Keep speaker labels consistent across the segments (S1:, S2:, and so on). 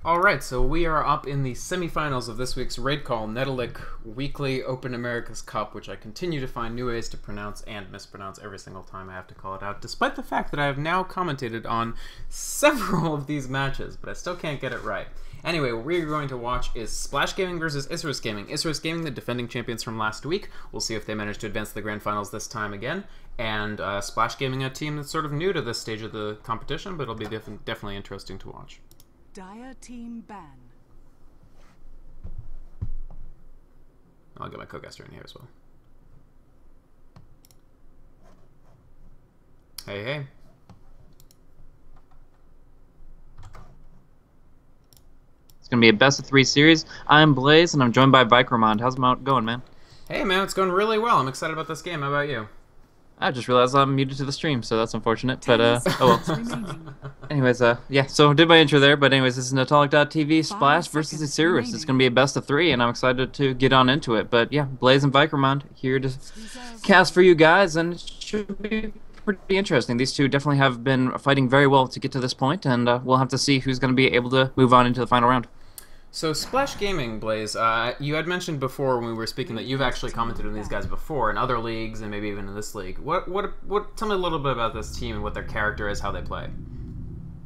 S1: Alright, so we are up in the semifinals of this week's Raidcall Netolic Weekly Open America's Cup, which I continue to find new ways to pronounce and mispronounce every single time I have to call it out, despite the fact that I have now commentated on several of these matches, but I still can't get it right. Anyway, what we're going to watch is Splash Gaming versus Isurus Gaming. Isurus Gaming, the defending champions from last week. We'll see if they manage to advance to the grand finals this time again. And Splash Gaming, a team that's sort of new to this stage of the competition, but it'll be definitely interesting to watch.
S2: Dire team ban.
S1: I'll get my co-caster in here as well. Hey, hey.
S3: It's going to be a best-of-3 series. I'm Blaze, and I'm joined by Vicromond. How's it going, man?
S1: Hey, man, it's going really well. I'm excited about this game. How about you?
S3: I just realized I'm muted to the stream, so that's unfortunate, but, oh well. Anyways, yeah, so did my intro there, but anyways, this is Netolic.tv, Splash versus Isurus. It's going to be a best-of-3, and I'm excited to get on into it. But, yeah, Blaze and Vicromond here to cast for you guys, and it should be pretty interesting. These two definitely have been fighting very well to get to this point, and we'll have to see who's going to be able to move on into the final round.
S1: So Splash Gaming, Blaze, you had mentioned before when we were speaking that you've actually commented on these guys before in other leagues and maybe even in this league. Tell me a little bit about this team and what their character is, how they play.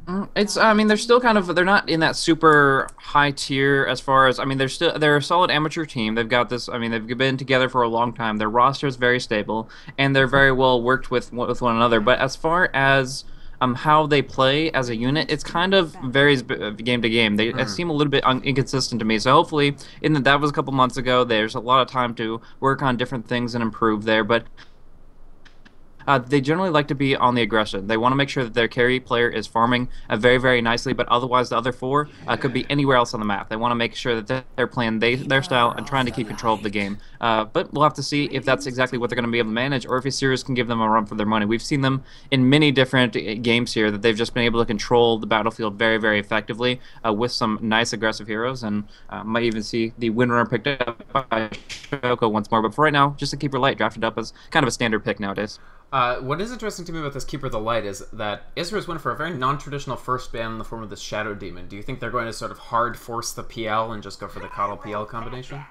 S3: I mean, they're still kind of, they're not in that super high tier as far as, I mean, they're a solid amateur team. They've got this, I mean, they've been together for a long time. Their roster is very stable, and they're very well worked with one another. But as far as how they play as a unit, it's kind of varies game to game. They seem a little bit inconsistent to me. So hopefully, that was a couple months ago. There's a lot of time to work on different things and improve there. But they generally like to be on the aggression. They want to make sure that their carry player is farming very, very nicely, but otherwise the other four could be anywhere else on the map. They want to make sure that they're playing their style and trying to keep control of the game. But we'll have to see if that's exactly what they're going to be able to manage, or if Isurus can give them a run for their money. We've seen them in many different games here that they've just been able to control the battlefield very, very effectively with some nice aggressive heroes, and might even see the win runner picked up by Shoko once more. But for right now, just a Keeper Light drafted up as kind of a standard pick nowadays.
S1: What is interesting to me about this Keeper of the Light is that Isurus went for a very non-traditional first ban in the form of this Shadow Demon. Do you think they're going to sort of hard force the PL and just go for the Coddle PL combination?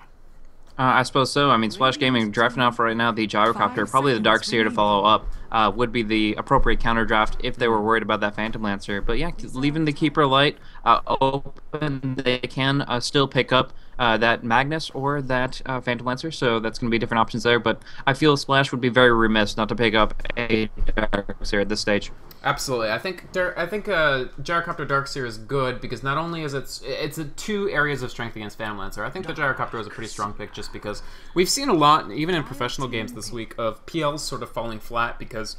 S3: I suppose so. I mean, Splash Gaming drafting out for right now the Gyrocopter, probably the Darkseer to follow up, would be the appropriate counter draft if they were worried about that Phantom Lancer. But yeah, leaving the Keeper Light open, they can still pick up that Magnus or that Phantom Lancer, so that's going to be different options there. But I feel Splash would be very remiss not to pick up a Darkseer at this stage.
S1: Absolutely, I think Gyrocopter Darkseer is good because not only is it's two areas of strength against Phantom Lancer. I think the Gyrocopter is a pretty strong pick just because we've seen a lot, even in professional games this week, of PLs sort of falling flat because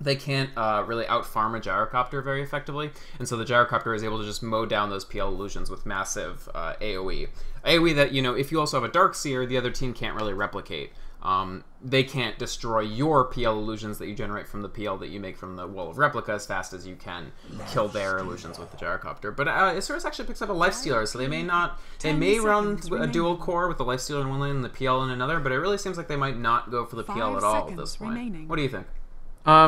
S1: they can't really out-farm a Gyrocopter very effectively, and so the Gyrocopter is able to just mow down those PL illusions with massive AoE. AoE that, you know, if you also have a Darkseer, the other team can't really replicate. They can't destroy your PL illusions that you generate from the PL that you make from the Wall of Replica as fast as you can kill their illusions with the Gyrocopter. But Isurus actually picks up a Lifestealer, so they may run a dual core with the Lifestealer in one lane and the PL in another, but it really seems like they might not go for the PL at all at this point. What do you think?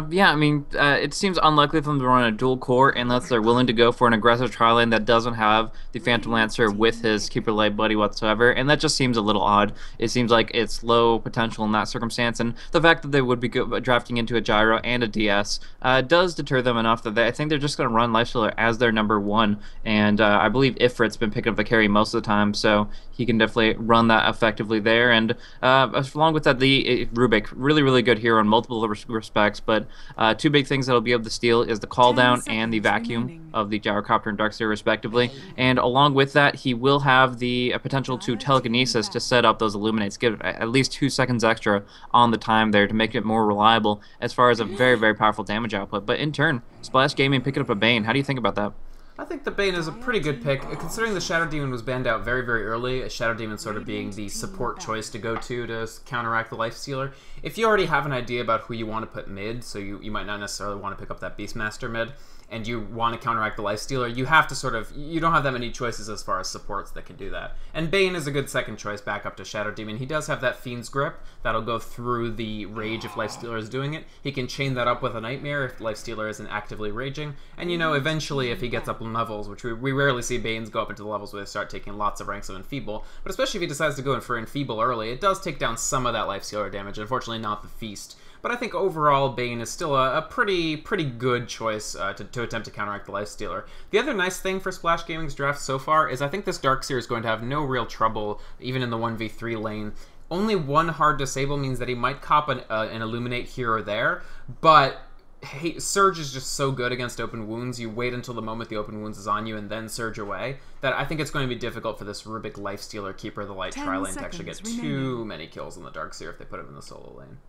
S3: Yeah, I mean, it seems unlikely for them to run a dual core unless they're willing to go for an aggressive tri lane that doesn't have the Phantom Lancer with his Keeper Light buddy whatsoever, and that just seems a little odd. It seems like it's low potential in that circumstance, and the fact that they would be drafting into a Gyro and a DS does deter them enough that I think they're just going to run Lifestealer as their number 1, and I believe Ifrit's been picking up the carry most of the time, so he can definitely run that effectively there, and along with that, the Rubik, really, really good hero in multiple respects, but two big things that he'll be able to steal is the call down and the vacuum of the Gyrocopter and Darkseer respectively, and along with that he will have the potential to telekinesis to set up those illuminates, give at least 2 seconds extra on the time there to make it more reliable as far as a very, very powerful damage output. But in turn, Splash Gaming picking up a Bane. How do you think about that?
S1: I think the Bane is a pretty good pick, considering the Shadow Demon was banned out very, very early, a Shadow Demon sort of being the support choice to go to counteract the Lifestealer. If you already have an idea about who you want to put mid, so you might not necessarily want to pick up that Beastmaster mid, and you want to counteract the lifestealer, you have to sort of, you don't have that many choices as far as supports that can do that. And Bane is a good second choice back up to Shadow Demon. He does have that Fiend's Grip that'll go through the rage if lifestealer is doing it. He can chain that up with a Nightmare if lifestealer isn't actively raging. And, you know, eventually if he gets up in levels, which we rarely see Banes go up into the levels where they start taking lots of ranks of Enfeeble, but especially if he decides to go in for Enfeeble early, it does take down some of that lifestealer damage. Unfortunately, not the Feast. But I think overall, Bane is still a pretty good choice to attempt to counteract the Lifestealer. The other nice thing for Splash Gaming's draft so far is I think this Darkseer is going to have no real trouble, even in the 1v3 lane. Only one hard disable means that he might cop an Illuminate here or there, but Surge is just so good against open wounds. You wait until the moment the open wounds is on you and then surge away, that I think it's going to be difficult for this Rubik Lifestealer Keeper of the Light tri-lane to actually get too many kills on the Darkseer if they put him in the solo lane.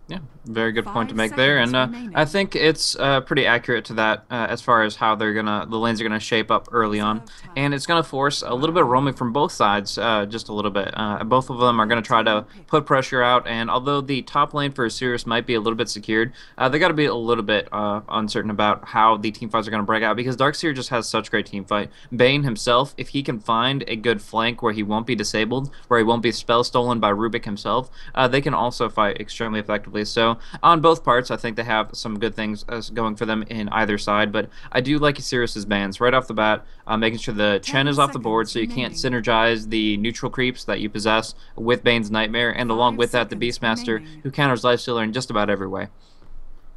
S3: Yeah, very good point to make there, and I think it's pretty accurate to that as far as how the lanes are gonna shape up early on, and it's gonna force a little bit of roaming from both sides, just a little bit. Both of them are gonna try to put pressure out, and although the top lane for Isurus might be a little bit secured, they got to be a little bit uncertain about how the team fights are gonna break out, because Darkseer just has such great team fight. Bane himself, if he can find a good flank where he won't be disabled, where he won't be spell stolen by Rubik himself, they can also fight extremely effectively. So on both parts, I think they have some good things going for them in either side, but I do like Isurus' bans right off the bat, making sure the Chen is off the board so you can't synergize the neutral creeps that you possess with Bane's Nightmare, and along with that the Beastmaster, who counters Lifestealer in just about every way.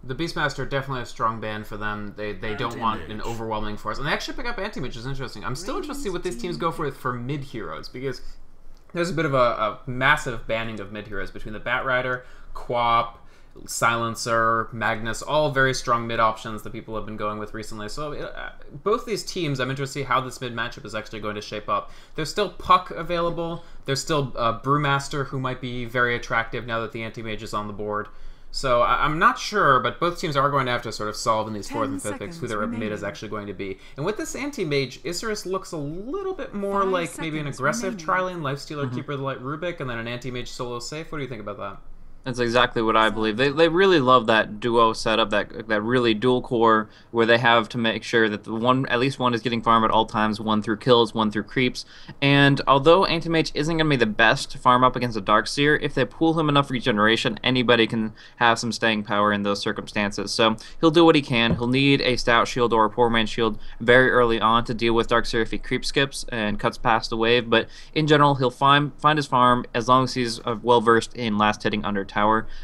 S1: The Beastmaster definitely a strong ban for them. They don't want an overwhelming force, and they actually pick up Anti-Mage, which is interesting. I'm still interested to see what these teams go for mid-heroes, because there's a bit of a massive banning of mid-heroes between the Batrider, Quap, Silencer, Magnus, all very strong mid options that people have been going with recently. So both these teams, I'm interested to see how this mid matchup is actually going to shape up. There's still Puck available. There's still Brewmaster, who might be very attractive now that the Anti-Mage is on the board. So I'm not sure, but both teams are going to have to sort of solve in these 4th and 5th picks who their mid is actually going to be. And with this Anti-Mage, Isurus looks a little bit more like maybe an aggressive tri-lane Lifestealer Keeper of the Light Rubik, and then an Anti-Mage solo safe. What do you think about that?
S3: That's exactly what I believe. They really love that duo setup, that really dual core, where they have to make sure that at least one is getting farm at all times, one through kills, one through creeps. And although Anti-Mage isn't going to be the best to farm up against a Darkseer, if they pool him enough regeneration, anybody can have some staying power in those circumstances. So he'll do what he can. He'll need a Stout Shield or a Poor Man's Shield very early on to deal with Darkseer if he creep skips and cuts past the wave. But in general, he'll find his farm as long as he's well versed in last hitting under tower.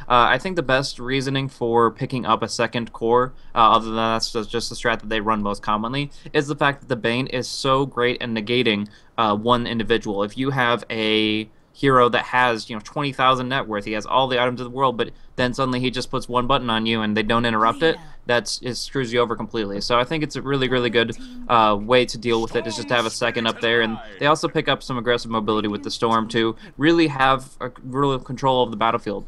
S3: I think the best reasoning for picking up a second core, other than that's just the strat that they run most commonly, is the fact that the Bane is so great at negating one individual. If you have a hero that has 20,000 net worth, he has all the items of the world, but then suddenly he just puts one button on you and they don't interrupt it, it screws you over completely. So I think it's a really good way to deal with it, is just to have a second up there. And they also pick up some aggressive mobility with the Storm to really have real control of the battlefield.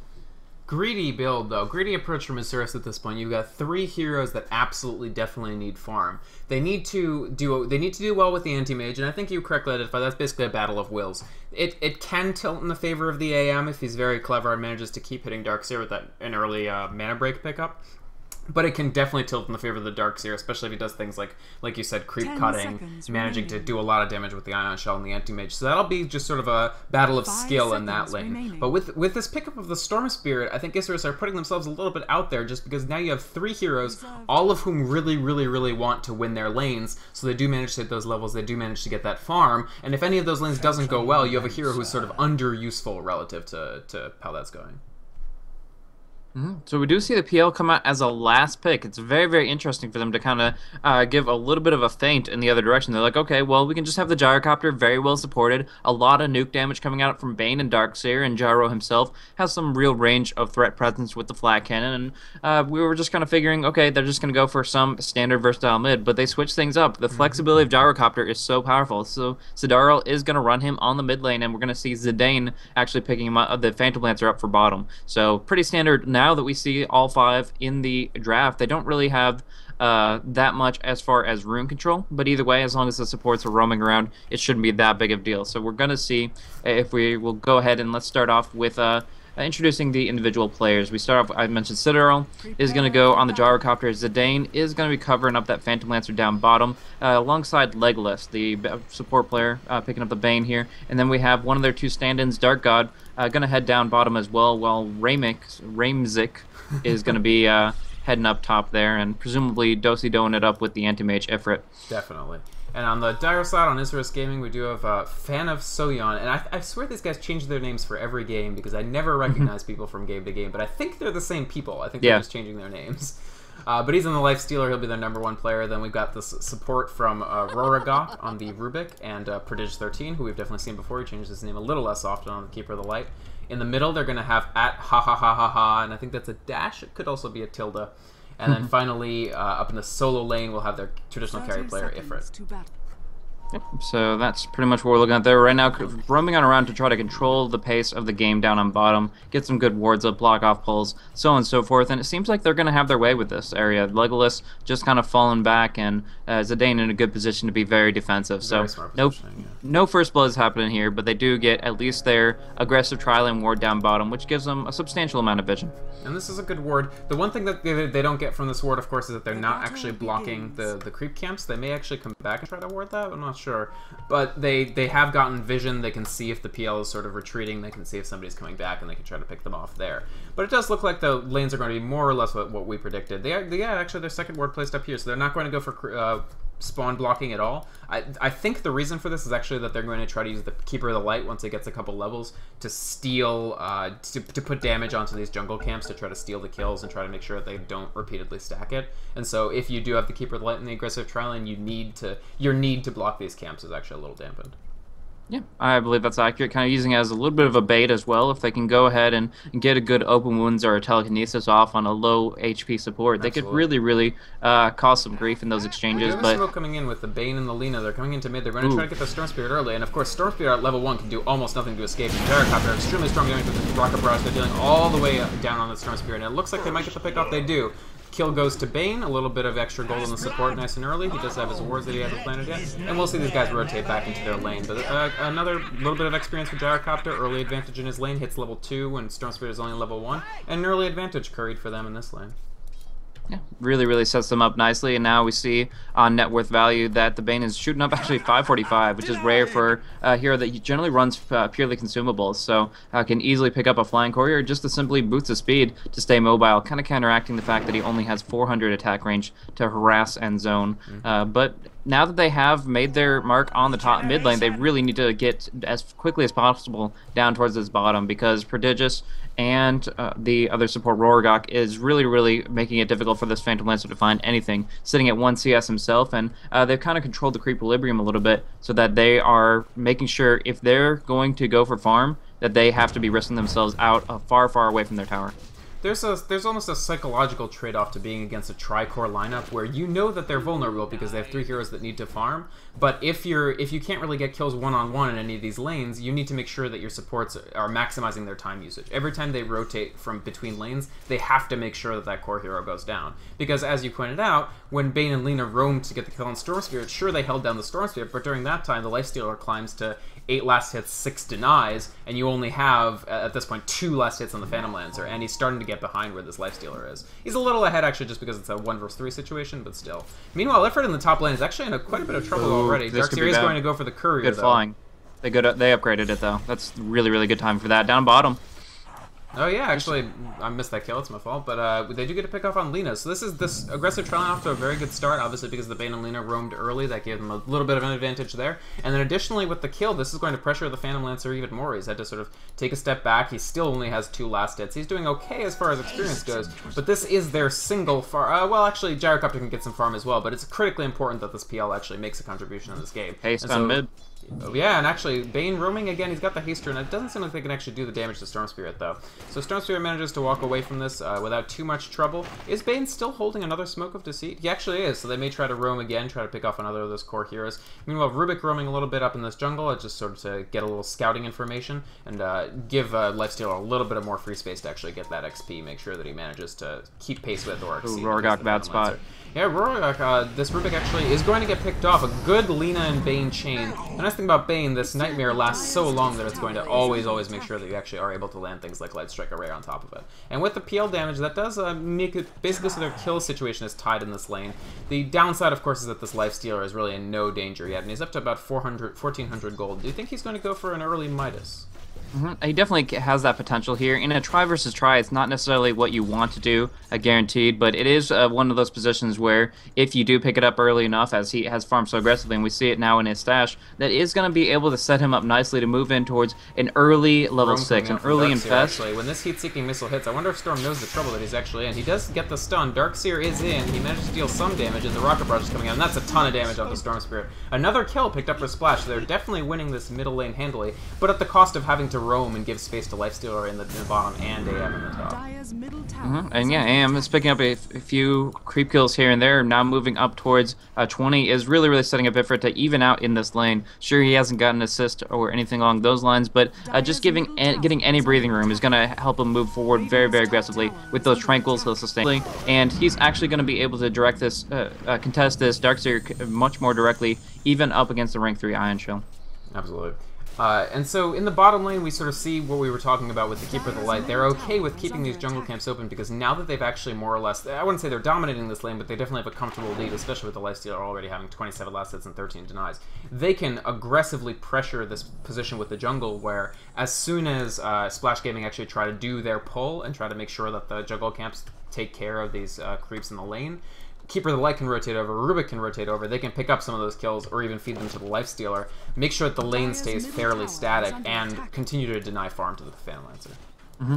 S1: Greedy build, though. Greedy approach from Isurus at this point. You've got 3 heroes that absolutely definitely need farm. They need to do well with the Anti-Mage, and I think you correctly identified that's basically a battle of wills. It can tilt in the favor of the AM if he's very clever and manages to keep hitting Darkseer with an early mana break pickup. But it can definitely tilt in the favor of the Darkseer, especially if he does things like you said, creep cutting, managing to do a lot of damage with the Ion Shell and the Anti-Mage. So that'll be just sort of a battle of skill in that lane. But with this pickup of the Storm Spirit, I think Isurus are putting themselves a little bit out there, just because now you have 3 heroes, all of whom really want to win their lanes, so they do manage to hit those levels, they do manage to get that farm, and if any of those lanes doesn't go well, you have a hero who's sort of under-useful relative to how that's going.
S3: So we do see the PL come out as a last pick. It's very interesting for them to kind of give a little bit of a feint in the other direction. They're like, okay, well, we can just have the Gyrocopter very well supported, a lot of nuke damage coming out from Bane and Darkseer, and Gyro himself has some real range of threat presence with the flat cannon, and we were just kind of figuring, okay, they're just going to go for some standard versatile mid, but they switch things up. The flexibility of Gyrocopter is so powerful, so Sidaro is going to run him on the mid lane, and we're going to see Zidane actually picking him up, the Phantom Lancer up for bottom. So pretty standard. Now that we see all 5 in the draft, they don't really have that much as far as rune control, but either way, as long as the supports are roaming around, it shouldn't be that big of a deal. So we're going to see if we will go ahead and let's start off with introducing the individual players. We start off, I mentioned Citadel is going to go on the gyrocopter. Zidane is going to be covering up that Phantom Lancer down bottom, alongside Legolas, the support player, picking up the Bane here. And then we have one of their two stand-ins, Dark God, going to head down bottom as well, while Ramzik is going to be heading up top there, and presumably doing it up with the Anti-Mage Ifrit.
S1: Definitely. And on the Dire side, on Isurus Gaming, we do have Fan of Soyeon. And I swear these guys change their names for every game because I never recognize people from game to game. But I think they're the same people. I think they're just changing their names. But he's in the Lifestealer. He'll be their #1 player. Then we've got this support from Roragok on the Rubik and Prodigious13, who we've definitely seen before. He changes his name a little less often on the Keeper of the Light. In the middle, they're going to have @ha, and I think that's a dash. It could also be a tilde. And then finally, up in the solo lane, we'll have their traditional carry player, Ifrit.
S3: Yep. So that's pretty much what we're looking at there right now, roaming on around to try to control the pace of the game down on bottom, get some good wards up, block off pulls, so on and so forth. And it seems like they're going to have their way with this area. Legolas just kind of falling back, and Zidane in a good position to be very defensive. So no first blood is happening here, but they do get at least their aggressive tri-lane ward down bottom, which gives them a substantial amount of vision.
S1: And this is a good ward. The one thing that they don't get from this ward, of course, is that they're not actually blocking the creep camps. They may actually come back and try to ward that. I'm not sure. But they have gotten vision. They can see if the PL is sort of retreating. They can see if somebody's coming back, and they can try to pick them off there. But it does look like the lanes are going to be more or less what we predicted. They actually their second ward placed up here, so they're not going to go for spawn blocking at all. I think the reason for this is actually that they're going to try to use the Keeper of the Light once it gets a couple levels to steal, to put damage onto these jungle camps to try to steal the kills and try to make sure that they don't repeatedly stack it. And so if you do have the Keeper of the Light in the aggressive tri-lane, your need to block these camps is actually a little dampened.
S3: Yeah, I believe that's accurate. Kind of using it as a little bit of a bait as well. If they can go ahead and get a good open wounds or a telekinesis off on a low HP support, they could really cause some grief in those exchanges. But
S1: smoke coming in with the Bane and the Lina, they're coming into mid. They're going to try to get the Storm Spirit early, and of course, Storm Spirit at level 1 can do almost nothing to escape. And Gyrocopter are extremely strong damage with the Rocket Barrage. They're dealing all the way down on the Storm Spirit, and it looks like they might get the pick off. They do. Kill goes to Bane, a little bit of extra gold in the support nice and early. He does have his wards that he hasn't planted yet. And we'll see these guys rotate back into their lane. But another little bit of experience for Gyrocopter. Early advantage in his lane, hits level 2 when Storm Spirit is only level 1. And an early advantage curried for them in this lane.
S3: Yeah, really sets them up nicely. And now we see on net worth value that the Bane is shooting up actually 545, which is rare for a hero that generally runs purely consumables. So can easily pick up a flying courier just to simply boost his speed to stay mobile, kind of counteracting the fact that he only has 400 attack range to harass and zone. But now that they have made their mark on the top mid lane, they really need to get as quickly as possible down towards this bottom, because Prodigious and the other support Roragok is really making it difficult for this Phantom Lancer to find anything, sitting at 1 CS himself, and they've kind of controlled the creep equilibrium a little bit so that they are making sure if they're going to go for farm that they have to be risking themselves out far away from their tower.
S1: There's almost a psychological trade-off to being against a tri-core lineup where you know that they're vulnerable because they have 3 heroes that need to farm, but if you can't really get kills one-on-one in any of these lanes, you need to make sure that your supports are maximizing their time usage. Every time they rotate from between lanes, they have to make sure that that core hero goes down. Because as you pointed out, when Bane and Lina roamed to get the kill on Storm Spirit, sure, they held down the Storm Spirit, but during that time, the Lifestealer climbs to 8 last hits, 6 denies, and you only have, at this point, 2 last hits on the Phantom Lancer, and he's starting to get behind where this Lifestealer is. He's a little ahead, actually, just because it's a 1 versus 3 situation, but still. Meanwhile, Ifrit in the top lane is actually in quite a bit of trouble already. Darkseer is going to go for the courier,
S3: Good flying. They upgraded it, though. That's really good time for that. Down bottom.
S1: Oh yeah, actually, I missed that kill. It's my fault. But they do get a pick off on Lina. So this aggressive trial off to a very good start, obviously because the Bane and Lina roamed early. That gave them a little bit of an advantage there. And then additionally with the kill, this is going to pressure the Phantom Lancer even more. He's had to sort of take a step back. He still only has 2 last hits. He's doing okay as far as experience goes. But this is their single farm. Well, actually, Gyrocopter can get some farm as well. But it's critically important that this PL actually makes a contribution in this game.
S3: Haste on mid.
S1: Yeah, and actually, Bane roaming again, he's got the haster, and it doesn't seem like they can actually do the damage to Storm Spirit, though. So Storm Spirit manages to walk away from this without too much trouble. Is Bane still holding another Smoke of Deceit? He actually is, so they may try to roam again, try to pick off another of those core heroes. Meanwhile, Rubik roaming a little bit up in this jungle, just sort of to get a little scouting information, and give Lifestealer a little bit of more free space to actually get that XP, make sure that he manages to keep pace with or exceed.
S3: Roragok, bad spot.
S1: Yeah, this Rubik actually is going to get picked off. A good Lina and Bane chain. The nice thing about Bane, this Nightmare lasts so long that it's going to always make sure that you actually are able to land things like Light Strike Array on top of it. And with the PL damage, that does make it basically so their kill situation is tied in this lane. The downside, of course, is that this Lifestealer is really in no danger yet, and he's up to about 1,400 gold. Do you think he's going to go for an early Midas?
S3: He definitely has that potential here. In a try versus try, it's not necessarily what you want to do, guaranteed, but it is one of those positions where if you do pick it up early enough, as he has farmed so aggressively, and we see it now in his stash, that is going to be able to set him up nicely to move in towards an early level 6, an early infest.
S1: Actually, when this heat-seeking missile hits, I wonder if Storm knows the trouble that he's actually in. He does get the stun. Darkseer is in. He managed to deal some damage, and the Rocket Barrage is coming out, and that's a ton of damage off the Storm Spirit. Another kill picked up for Splash. They're definitely winning this middle lane handily, but at the cost of having to roam and give space to Lifestealer in the bottom and AM in the top.
S3: And yeah, AM is picking up a few creep kills here and there. Now moving up towards 20 is really setting a bit for it to even out in this lane. Sure, he hasn't gotten an assist or anything along those lines, but just getting any breathing room is going to help him move forward very aggressively with those tranquils he'll sustain. And he's actually going to be able to direct this, contest this Darkseer much more directly, even up against the rank 3 Ion Shell.
S1: Absolutely. And so in the bottom lane, we sort of see what we were talking about with the Keeper of the Light. They're okay with keeping these jungle camps open because now that they've actually more or less, I wouldn't say they're dominating this lane, but they definitely have a comfortable lead, especially with the Lifestealer already having 27 last hits and 13 denies. They can aggressively pressure this position with the jungle where as soon as Splash Gaming actually try to do their pull and try to make sure that the jungle camps take care of these creeps in the lane, Keeper of the Light can rotate over, Rubik can rotate over, they can pick up some of those kills or even feed them to the Lifestealer, make sure that the lane stays fairly static, and continue to deny farm to the Phantom Lancer.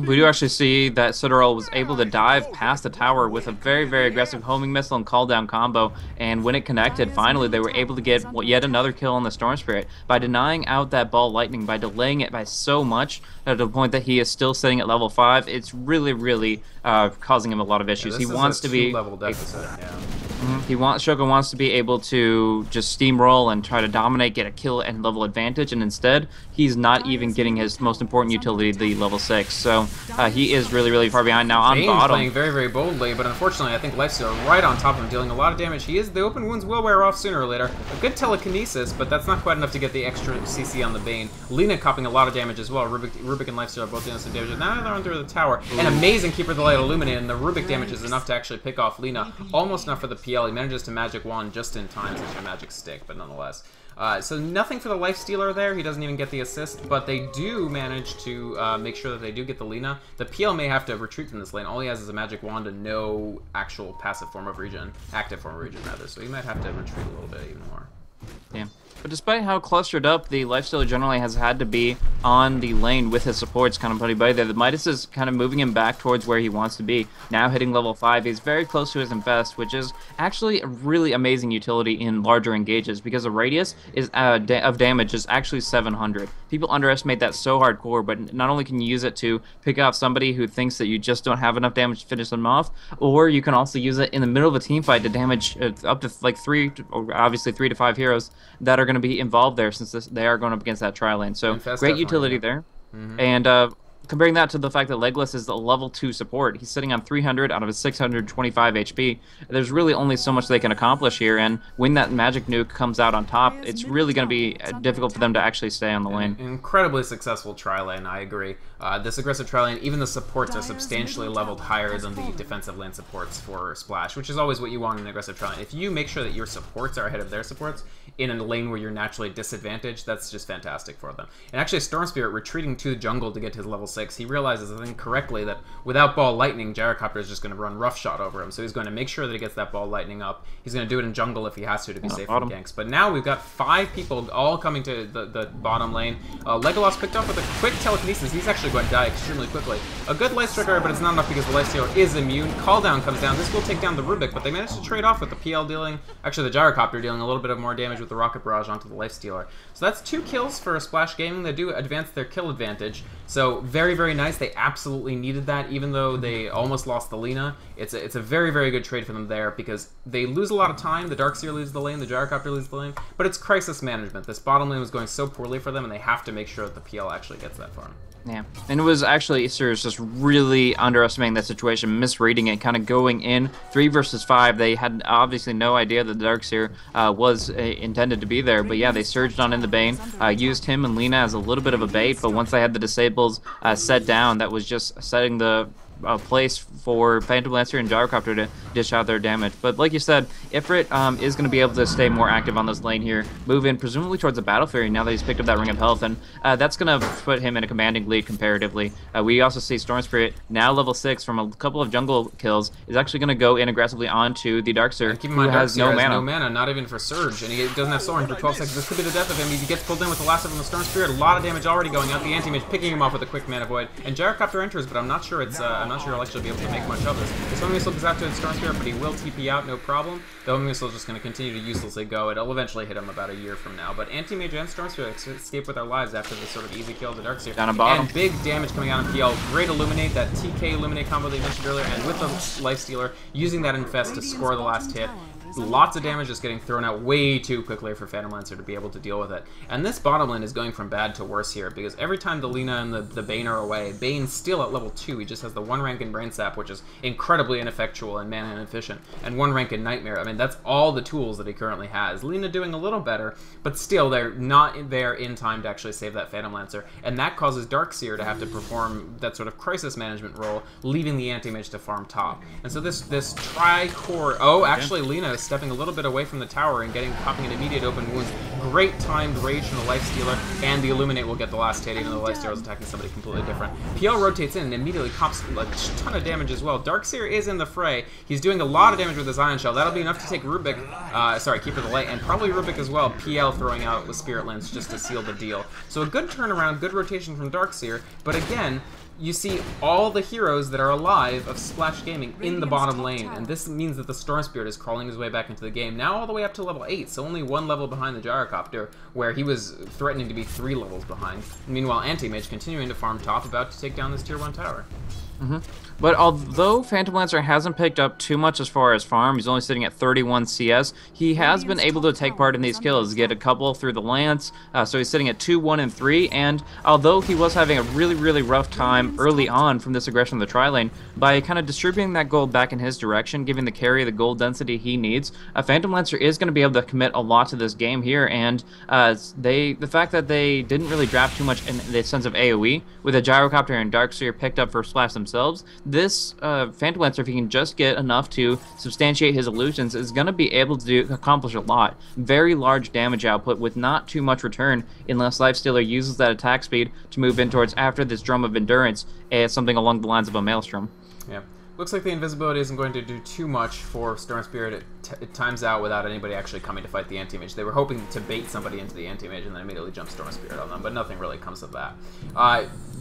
S3: We do actually see that Citadel was able to dive past the tower with a very aggressive homing missile and call down combo, and when it connected, finally they were able to get yet another kill on the Storm Spirit by denying out that ball lightning, by delaying it by so much to the point that he is still sitting at level 5. It's really causing him a lot of issues.
S1: Yeah,
S3: he wants to be
S1: level deficit. Yeah.
S3: Shogun wants to be able to just steamroll and try to dominate, get a kill and level advantage, and instead he's not even getting his most important utility, the level 6. So he is really far behind now on
S1: Bane's
S3: bottom.
S1: Playing very boldly, but unfortunately I think Lifestealer right on top of him, dealing a lot of damage. The open wounds will wear off sooner or later. A good telekinesis, but that's not quite enough to get the extra CC on the Bane. Lina copping a lot of damage as well. Rubik and Lifestealer both doing some damage. Now they're under the tower. An amazing Keeper of the Light illuminated, and the Rubik damage is enough to actually pick off Lina. Almost enough for the PL. He manages to Magic Wand just in time, such a Magic Stick, but nonetheless. So nothing for the Lifestealer there. He doesn't even get the assist, but they do manage to make sure that they do get the Lina. The PL may have to retreat from this lane. All he has is a Magic Wand and no actual passive form of regen, active form of regen rather, so he might have to retreat a little bit even more.
S3: Yeah. But despite how clustered up the Lifestealer generally has had to be on the lane with his supports kind of buddy-buddy there, the Midas is kind of moving him back towards where he wants to be. Now hitting level 5, he's very close to his Infest, which is actually a really amazing utility in larger engages because the radius is of damage is actually 700. People underestimate that so hardcore, but not only can you use it to pick off somebody who thinks that you just don't have enough damage to finish them off, or you can also use it in the middle of a team fight to damage up to like 3 to 5 heroes that are going to be involved there, since they are going up against that tri lane. So great utility there. And comparing that to the fact that Legolas is the level 2 support, he's sitting on 300 out of his 625 HP. There's really only so much they can accomplish here, and when that magic nuke comes out on top, it's really going to be difficult for them to actually stay on the lane.
S1: Incredibly successful tri-lane, I agree. This aggressive tri-lane, even the supports are substantially leveled higher than the defensive lane supports for Splash, which is always what you want in an aggressive tri-lane. If you make sure that your supports are ahead of their supports in a lane where you're naturally disadvantaged, that's just fantastic for them. And actually, Storm Spirit retreating to the jungle to get to his level 6, he realizes, I think correctly, that without Ball Lightning, Gyrocopter is just going to run roughshot over him, so he's going to make sure that he gets that Ball Lightning up. He's going to do it in jungle if he has to be safe from ganks. But now we've got 5 people all coming to the bottom lane. Legolas picked up with a quick telekinesis. He's actually going to die extremely quickly. A good Light Striker, but it's not enough because the Lifestealer is immune. Call down comes down. This will take down the Rubik, but they managed to trade off with the PL dealing, actually the Gyrocopter dealing a little bit of more damage with the Rocket Barrage onto the Lifestealer. So that's 2 kills for Splash Gaming. They do advance their kill advantage. So very nice. They absolutely needed that, even though they almost lost the Lina. It's a very good trade for them there because they lose a lot of time. The Darkseer leaves the lane, the Gyrocopter leaves the lane, but it's crisis management. This bottom lane was going so poorly for them, and they have to make sure that the PL actually gets that far.
S3: Yeah, and it was actually Isurus just really underestimating that situation, misreading it, kind of going in 3 versus 5. They had obviously no idea that the Darkseer was intended to be there, but yeah, they surged on in the Bane, used him and Lina as a little bit of a bait, but once they had the disables set down, that was just setting the place for Phantom Lancer and Gyrocopter to dish out their damage. But like you said, Ifrit is going to be able to stay more active on this lane here, move in presumably towards the Battle Fury now that he's picked up that Ring of Health, and that's going to put him in a commanding lead comparatively. We also see Storm Spirit, now level 6 from a couple of jungle kills, is actually going to go in aggressively onto the Darkseer,
S1: keep in mind,
S3: who has no mana.
S1: No mana, not even for Surge, and he doesn't have Soaring for 12 seconds. This could be the death of him. He gets pulled in with the last of the Storm Spirit, a lot of damage already going out. The Anti-Mage picking him off with a quick Mana Void, and Gyrocopter enters, but I'm not sure he'll actually be able to make much of this. The Homing Missile goes after the Storm Spirit, but he will TP out, no problem. The Homing Missile is just going to continue to uselessly go. It'll eventually hit him about a year from now. But Anti-Mage and Storm Spirit escape with their lives after this sort of easy kill of the Darkseer.
S3: Down a bottom.
S1: And big damage coming out of PL. Great Illuminate, that TK Illuminate combo they mentioned earlier, and with the Lifestealer, using that Infest to score the last hit. Lots of damage just getting thrown out way too quickly for Phantom Lancer to be able to deal with it. And this bottom lane is going from bad to worse here, because every time the Lina and the Bane are away, Bane's still at level 2. He just has the 1 rank in Brain Sap, which is incredibly ineffectual and mana inefficient, and 1 rank in Nightmare. I mean, that's all the tools that he currently has. Lina doing a little better, but still they're not there in time to actually save that Phantom Lancer, and that causes Darkseer to have to perform that sort of crisis management role, leaving the Anti-Mage to farm top. And so this tri-core... Oh, actually, Lina is stepping a little bit away from the tower and popping an immediate open wounds. Great timed rage from the Lifestealer, and the Illuminate will get the last hit, even though the Lifestealer is attacking somebody completely different. PL rotates in and immediately cops a ton of damage as well. Darkseer is in the fray. He's doing a lot of damage with his Ion Shell. That'll be enough to take Rubik, Keeper of the Light, and probably Rubik as well. PL throwing out with Spirit Lens just to seal the deal. So a good turnaround, good rotation from Darkseer, but again, you see all the heroes that are alive of Splash Gaming in the bottom lane, and this means that the Storm Spirit is crawling his way back into the game, now all the way up to level 8, so only 1 level behind the Gyrocopter, where he was threatening to be 3 levels behind. Meanwhile, Anti-Mage continuing to farm top, about to take down this tier 1 tower.
S3: But although Phantom Lancer hasn't picked up too much as far as farm, he's only sitting at 31 CS, he has been able to take part in these kills, get a couple through the Lance, so he's sitting at 2, 1, and 3, and although he was having a really rough time early on from this aggression of the tri-lane, by kind of distributing that gold back in his direction, giving the carry the gold density he needs, Phantom Lancer is going to be able to commit a lot to this game here, and the fact that they didn't really draft too much in the sense of AoE, with a Gyrocopter and Darkseer picked up for Splash themselves, this Phantom Lancer, if he can just get enough to substantiate his illusions, is going to be able to accomplish a lot. Very large damage output with not too much return unless Lifestealer uses that attack speed to move in towards after this Drum of Endurance, something along the lines of a Maelstrom.
S1: Yeah. Looks like the invisibility isn't going to do too much for Storm Spirit. It times out without anybody actually coming to fight the Anti-Mage. They were hoping to bait somebody into the Anti-Mage and then immediately jump Storm Spirit on them, but nothing really comes of that.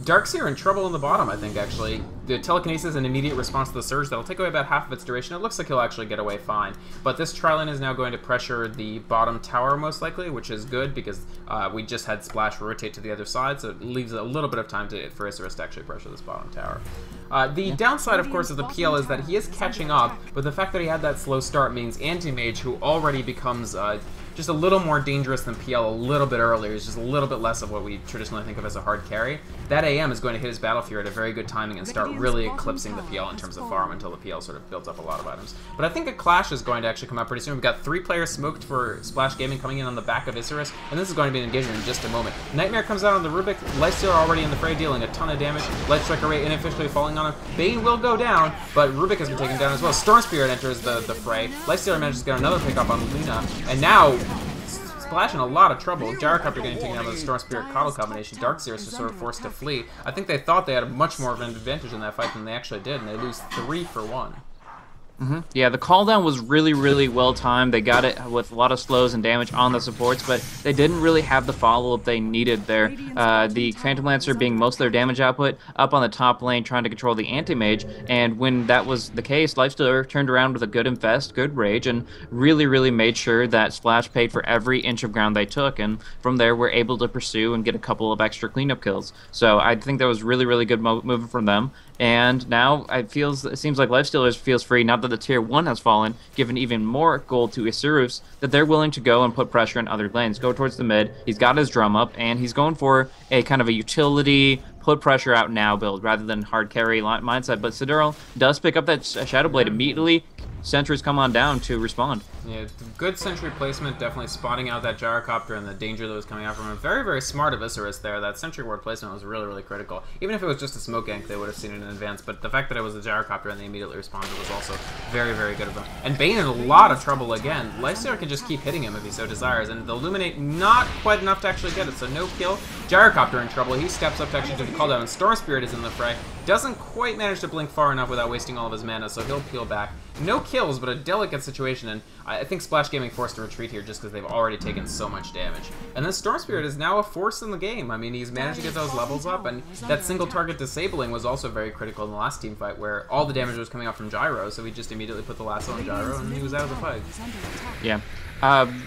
S1: Darkseer in trouble in the bottom, I think, actually. The Telekinesis and immediate response to the Surge, that'll take away about half of its duration. It looks like he'll actually get away fine. But this Trilane is now going to pressure the bottom tower, most likely, which is good because we just had Splash rotate to the other side, so it leaves a little bit of time for Isurus to actually pressure this bottom tower. The downside, of course, of the PL is that he is catching up, but the fact that he had that slow start means Anti-Mage, who already becomes just a little more dangerous than PL a little bit earlier, is just a little bit less of what we traditionally think of as a hard carry. That AM is going to hit his Battle Fury at a very good timing and start really eclipsing the PL in terms of farm until the PL sort of builds up a lot of items. But I think a Clash is going to actually come out pretty soon. We've got 3 players smoked for Splash Gaming coming in on the back of Isurus, and this is going to be an engagement in just a moment. Nightmare comes out on the Rubik, Lifestealer already in the fray dealing a ton of damage, Light Striker rate inefficiently falling on him. Bane will go down, but Rubik has been taken down as well. Storm Spirit enters the fray, Lifestealer manages to get another pick up on Lina, and now Splash in a lot of trouble. Gyrocopter getting taken out with the Storm Spirit Coddle combination. Darkseer is just sort of forced to flee. I think they thought they had much more of an advantage in that fight than they actually did, and they lose 3 for 1.
S3: Yeah, the call down was really well timed. They got it with a lot of slows and damage on the supports, but they didn't really have the follow-up they needed there. The Phantom Lancer being most of their damage output up on the top lane trying to control the Anti-Mage, and when that was the case, Lifestealer turned around with a good Infest, good Rage, and really made sure that Splash paid for every inch of ground they took, and from there were able to pursue and get a couple of extra cleanup kills. So I think that was really good movement from them. And now it seems like Lifestealer feels free, now that the tier 1 has fallen, given even more gold to Isurus, that they're willing to go and put pressure in other lanes. Go towards the mid, he's got his drum up, and he's going for a kind of a utility put pressure out now build rather than hard carry mindset. But Siduro does pick up that Shadow Blade immediately. Sentries come on down to respond.
S1: Yeah, good sentry placement, definitely spotting out that gyrocopter and the danger that was coming out from him. Very, very smart of Isurus there. That sentry ward placement was really, really critical. Even if it was just a smoke gank, they would have seen it in advance, but the fact that it was a gyrocopter and they immediately responded was also very, very good of them. And Bane in a lot of trouble again. Lifestealer can just keep hitting him if he so desires, and the Illuminate not quite enough to actually get it, so no kill. Gyrocopter in trouble. He steps up to actually do the call down, and Storm Spirit is in the fray. Doesn't quite manage to blink far enough without wasting all of his mana, so he'll peel back. No kills, but a delicate situation, and I think Splash Gaming forced to retreat here just because they've already taken so much damage. And then Storm Spirit is now a force in the game. I mean, he's managed to get those levels up, and that single target disabling was also very critical in the last team fight, where all the damage was coming out from Gyro, so he just immediately put the lasso on Gyro, and he was out of the fight.
S3: Yeah.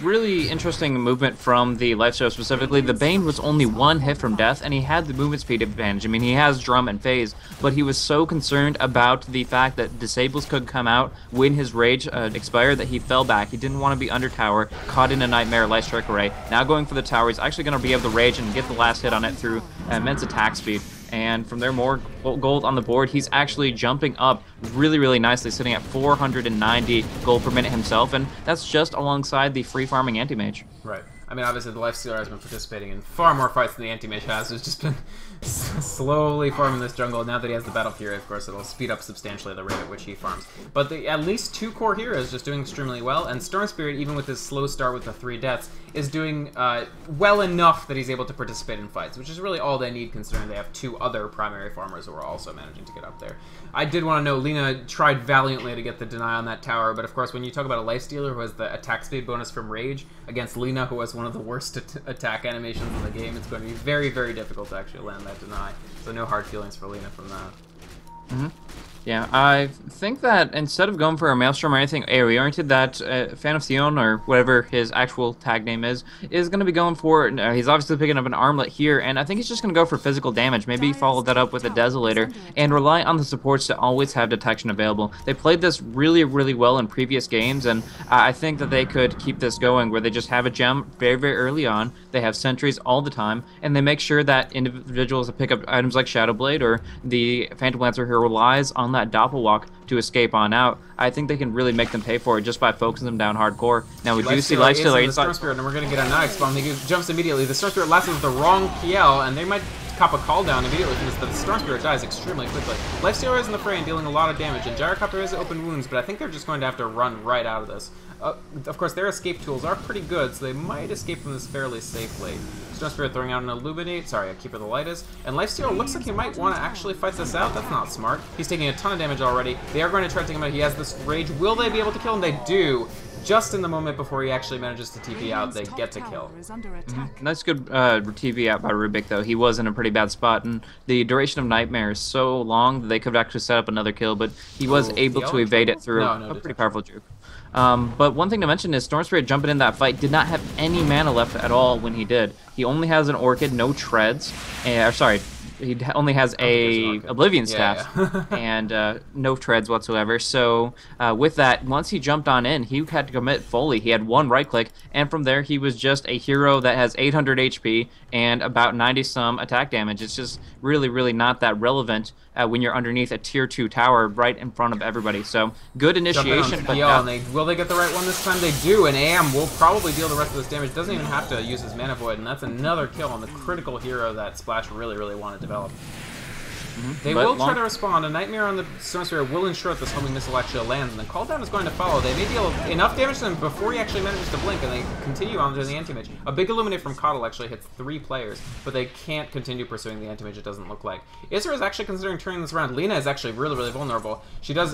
S3: Really interesting movement from the Lifestealer specifically. The Bane was only one hit from death, and he had the movement speed advantage. I mean, he has Drum and Phase, but he was so concerned about the fact that Disables could come out when his Rage expired that he fell back. He didn't want to be under tower, caught in a Nightmare Light Strike Array. Now going for the tower, he's actually going to be able to Rage and get the last hit on it through immense attack speed. And from there, more gold on the board. He's actually jumping up really, really nicely, sitting at 490 gold per minute himself, and that's just alongside the free farming Anti-Mage.
S1: Right. I mean, obviously, the Lifestealer has been participating in far more fights than the Anti-Mage has. He's just been slowly farming this jungle. Now that he has the Battle Fury, of course, it'll speed up substantially the rate at which he farms. But at least 2 core heroes just doing extremely well, and Storm Spirit, even with his slow start with the 3 deaths, is doing well enough that he's able to participate in fights, which is really all they need considering they have 2 other primary farmers who are also managing to get up there. I did want to know, Lina tried valiantly to get the deny on that tower, but of course when you talk about a Lifestealer who has the attack speed bonus from Rage against Lina, who has one of the worst attack animations in the game, it's going to be very, very difficult to actually land that deny. So no hard feelings for Lina from that.
S3: Mm-hmm. Yeah, I think that instead of going for a Maelstrom or anything AoE-oriented, that Fan of Theon, or whatever his actual tag name is going to be going for, he's obviously picking up an Armlet here, and I think he's just going to go for physical damage, maybe follow that up with a Desolator, and rely on the supports to always have detection available. They played this really, really well in previous games, and I think that they could keep this going, where they just have a gem very, very early on, they have sentries all the time, and they make sure that individuals that pick up items like Shadow Blade or the Phantom Lancer who relies on that Doppelwalk to escape on out. I think they can really make them pay for it just by focusing them down hardcore. Now we do see Lifestealer
S1: the Storm Spirit, and we're going to get a Night Spawn. He jumps immediately. The Storm Spirit lasses the wrong PL, and they might cop a call down immediately from this, but the Storm Spirit dies extremely quickly. Lifestealer is in the fray and dealing a lot of damage, and Gyrocopter has open wounds, but I think they're just going to have to run right out of this. Of course, their escape tools are pretty good, so they might escape from this fairly safely. Storm Spirit throwing out an Illuminate, sorry, a Keeper of the Lightest, and Lifestealer looks like he might want to actually fight this out. That's not smart. He's taking a ton of damage already. They are going to try to take him out. He has this Rage. Will they be able to kill him? They do. Just in the moment before he actually manages to TP out, they get the kill.
S3: Nice good TV out by Rubik, though. He was in a pretty bad spot, and the duration of Nightmare is so long that they could actually set up another kill, but he was able to evade it through a pretty powerful juke. But one thing to mention is Storm Spirit jumping in that fight did not have any mana left at all when he did. He only has an Orchid, no treads, he only has a Oblivion Staff and no treads whatsoever. So with that, once he jumped on in, he had to commit fully. He had 1 right click, and from there he was just a hero that has 800 HP and about 90-some attack damage. It's just really, really not that relevant when you're underneath a tier 2 tower right in front of everybody. So good initiation.
S1: But will they get the right one this time? They do, and AM will probably deal the rest of this damage. Doesn't even have to use his Mana Void, and that's another kill on the critical hero that Splash really, really wanted to develop. They will try to respond. A Nightmare on the Storm Spirit will ensure that this homing missile actually lands, and the call down is going to follow. They may deal enough damage to him before he actually manages to blink, and they continue on to the Anti-Mage. A big Illuminate from Coddle actually hits 3 players, but they can't continue pursuing the Anti-Mage, it doesn't look like. Isurus is actually considering turning this around. Lina is actually really, really vulnerable. She does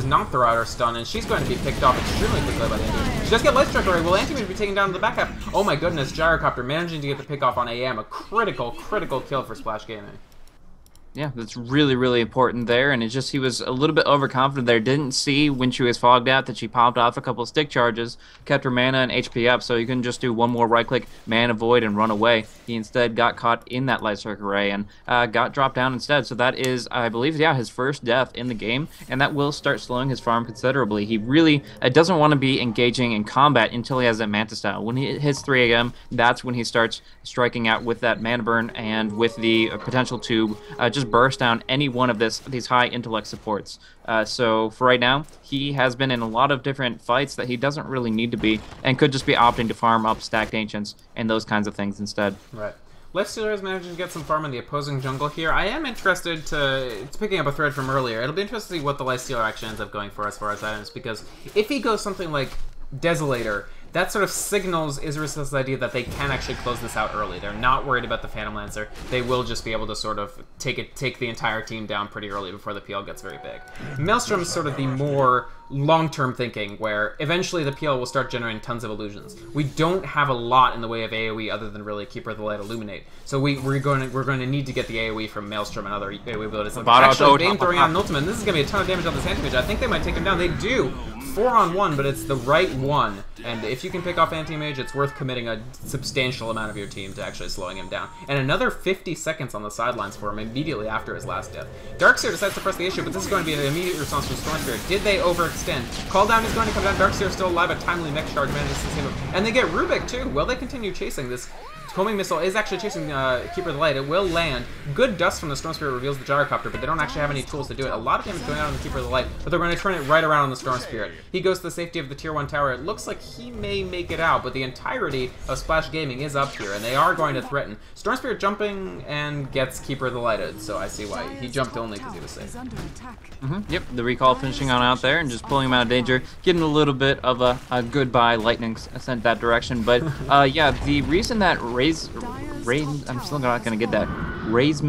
S1: not throw out her stun, and she's going to be picked off extremely quickly by the Anti-Mage. She does get Light Strike Array. Will Anti-Mage be taken down to the back half? Oh my goodness, Gyrocopter managing to get the pick off on AM. A critical, critical kill for Splash Gaming.
S3: Yeah, that's really, really important there. And it's just he was a little bit overconfident there. Didn't see when she was fogged out that she popped off a couple of stick charges, kept her mana and HP up, so he couldn't just do one more right click, mana void, and run away. He instead got caught in that light strike array and got dropped down instead. So that is, I believe, yeah, his first death in the game, and that will start slowing his farm considerably. He really doesn't want to be engaging in combat until he has that Manta style. When he hits 3 a.m., that's when he starts striking out with that mana burn and with the potential to just burst down any one of these high intellect supports. So for right now, he has been in a lot of different fights that he doesn't really need to be, and could just be opting to farm up stacked ancients and those kinds of things instead.
S1: Right. Lifestealer is managing to get some farm in the opposing jungle here. I am interested it's picking up a thread from earlier. It'll be interesting to see what the Lifestealer actually ends up going for as far as items, because if he goes something like Desolator, that sort of signals Isurus' idea that they can actually close this out early. They're not worried about the Phantom Lancer. They will just be able to sort of take the entire team down pretty early before the PL gets very big. Maelstrom is sort of the more long-term thinking, where eventually the PL will start generating tons of illusions. We don't have a lot in the way of AoE other than really Keeper of the Light Illuminate. So we're going to need to get the AoE from Maelstrom and other AoE abilities. Actually, Bane throwing out an ultimate, and this is going to be a ton of damage on this anti-mage. I think they might take him down. They do! 4-on-1, but it's the right one. And if you can pick off anti-mage, it's worth committing a substantial amount of your team to actually slowing him down. And another 50 seconds on the sidelines for him immediately after his last death. Darkseer decides to press the issue, but this is going to be an immediate response from Storm Spirit. Did they overextend? Call down is going to come down. Darkseer is still alive. A timely mech charge manages to save him. And they get Rubik too. Will they continue chasing this? Homing Missile is actually chasing Keeper of the Light. It will land. Good dust from the Storm Spirit reveals the Gyrocopter, but they don't actually have any tools to do it. A lot of damage going out on the Keeper of the Light, but they're going to turn it right around on the Storm Spirit. He goes to the safety of the Tier 1 tower. It looks like he may make it out, but the entirety of Splash Gaming is up here, and they are going to threaten. Storm Spirit jumping and gets Keeper of the Lighted, so I see why. He jumped only because he was safe.
S3: Yep, the recall finishing on out there and just pulling him out of danger, getting a little bit of a goodbye lightning sent that direction. But yeah, the reason that I'm still not gonna get that. Anyways,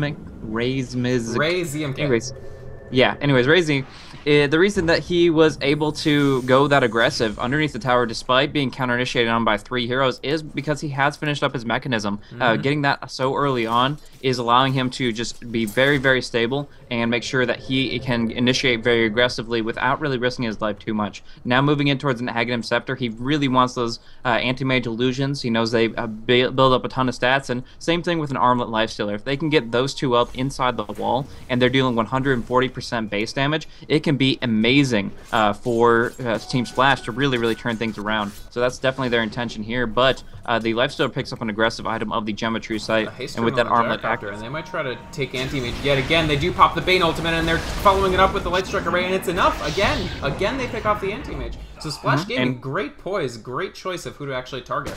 S3: Raising. The reason that he was able to go that aggressive underneath the tower despite being counter-initiated on by 3 heroes is because he has finished up his mechanism. Getting that so early on is allowing him to just be very, very stable and make sure that he can initiate very aggressively without really risking his life too much. Now moving in towards an Aghanim Scepter, he really wants those anti-mage illusions. He knows they build up a ton of stats, and same thing with an Armlet Lifestealer. If they can get those two up inside the wall and they're dealing 140% base damage, it can be amazing for Team Splash to really, really turn things around. So that's definitely their intention here. But the Lifestealer picks up an aggressive item of the Geometry Site, and with that Armlet active,
S1: and they might try to take anti-mage yet again. They do pop the Bane ultimate, and they're following it up with the Light Strike Array, and it's enough. Again, they pick off the anti-mage. So Splash Gaming, great poise, great choice of who to actually target.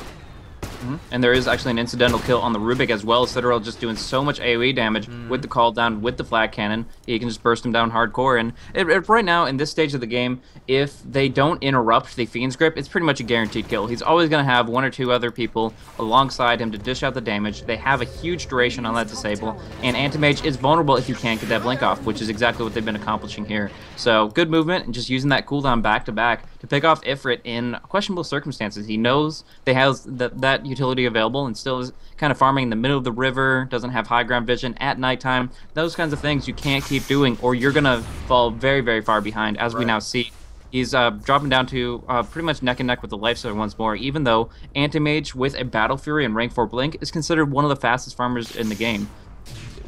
S3: And there is actually an incidental kill on the Rubik as well. Citadel just doing so much AoE damage with the call down, with the flat cannon. He can just burst him down hardcore. And right now, in this stage of the game, if they don't interrupt the Fiend's Grip, it's pretty much a guaranteed kill. He's always going to have 1 or 2 other people alongside him to dish out the damage. They have a huge duration on that disable. And Anti-Mage is vulnerable if you can't get that blink off, which is exactly what they've been accomplishing here. So good movement and just using that cooldown back-to-back to pick off Ifrit in questionable circumstances. He knows they have that utility available and still is kind of farming in the middle of the river, doesn't have high ground vision at nighttime. Those kinds of things you can't keep doing or you're going to fall very, very far behind, as we now see. He's dropping down to pretty much neck and neck with the Lifestealer once more, even though Anti-Mage with a Battle Fury and rank 4 Blink is considered one of the fastest farmers in the game.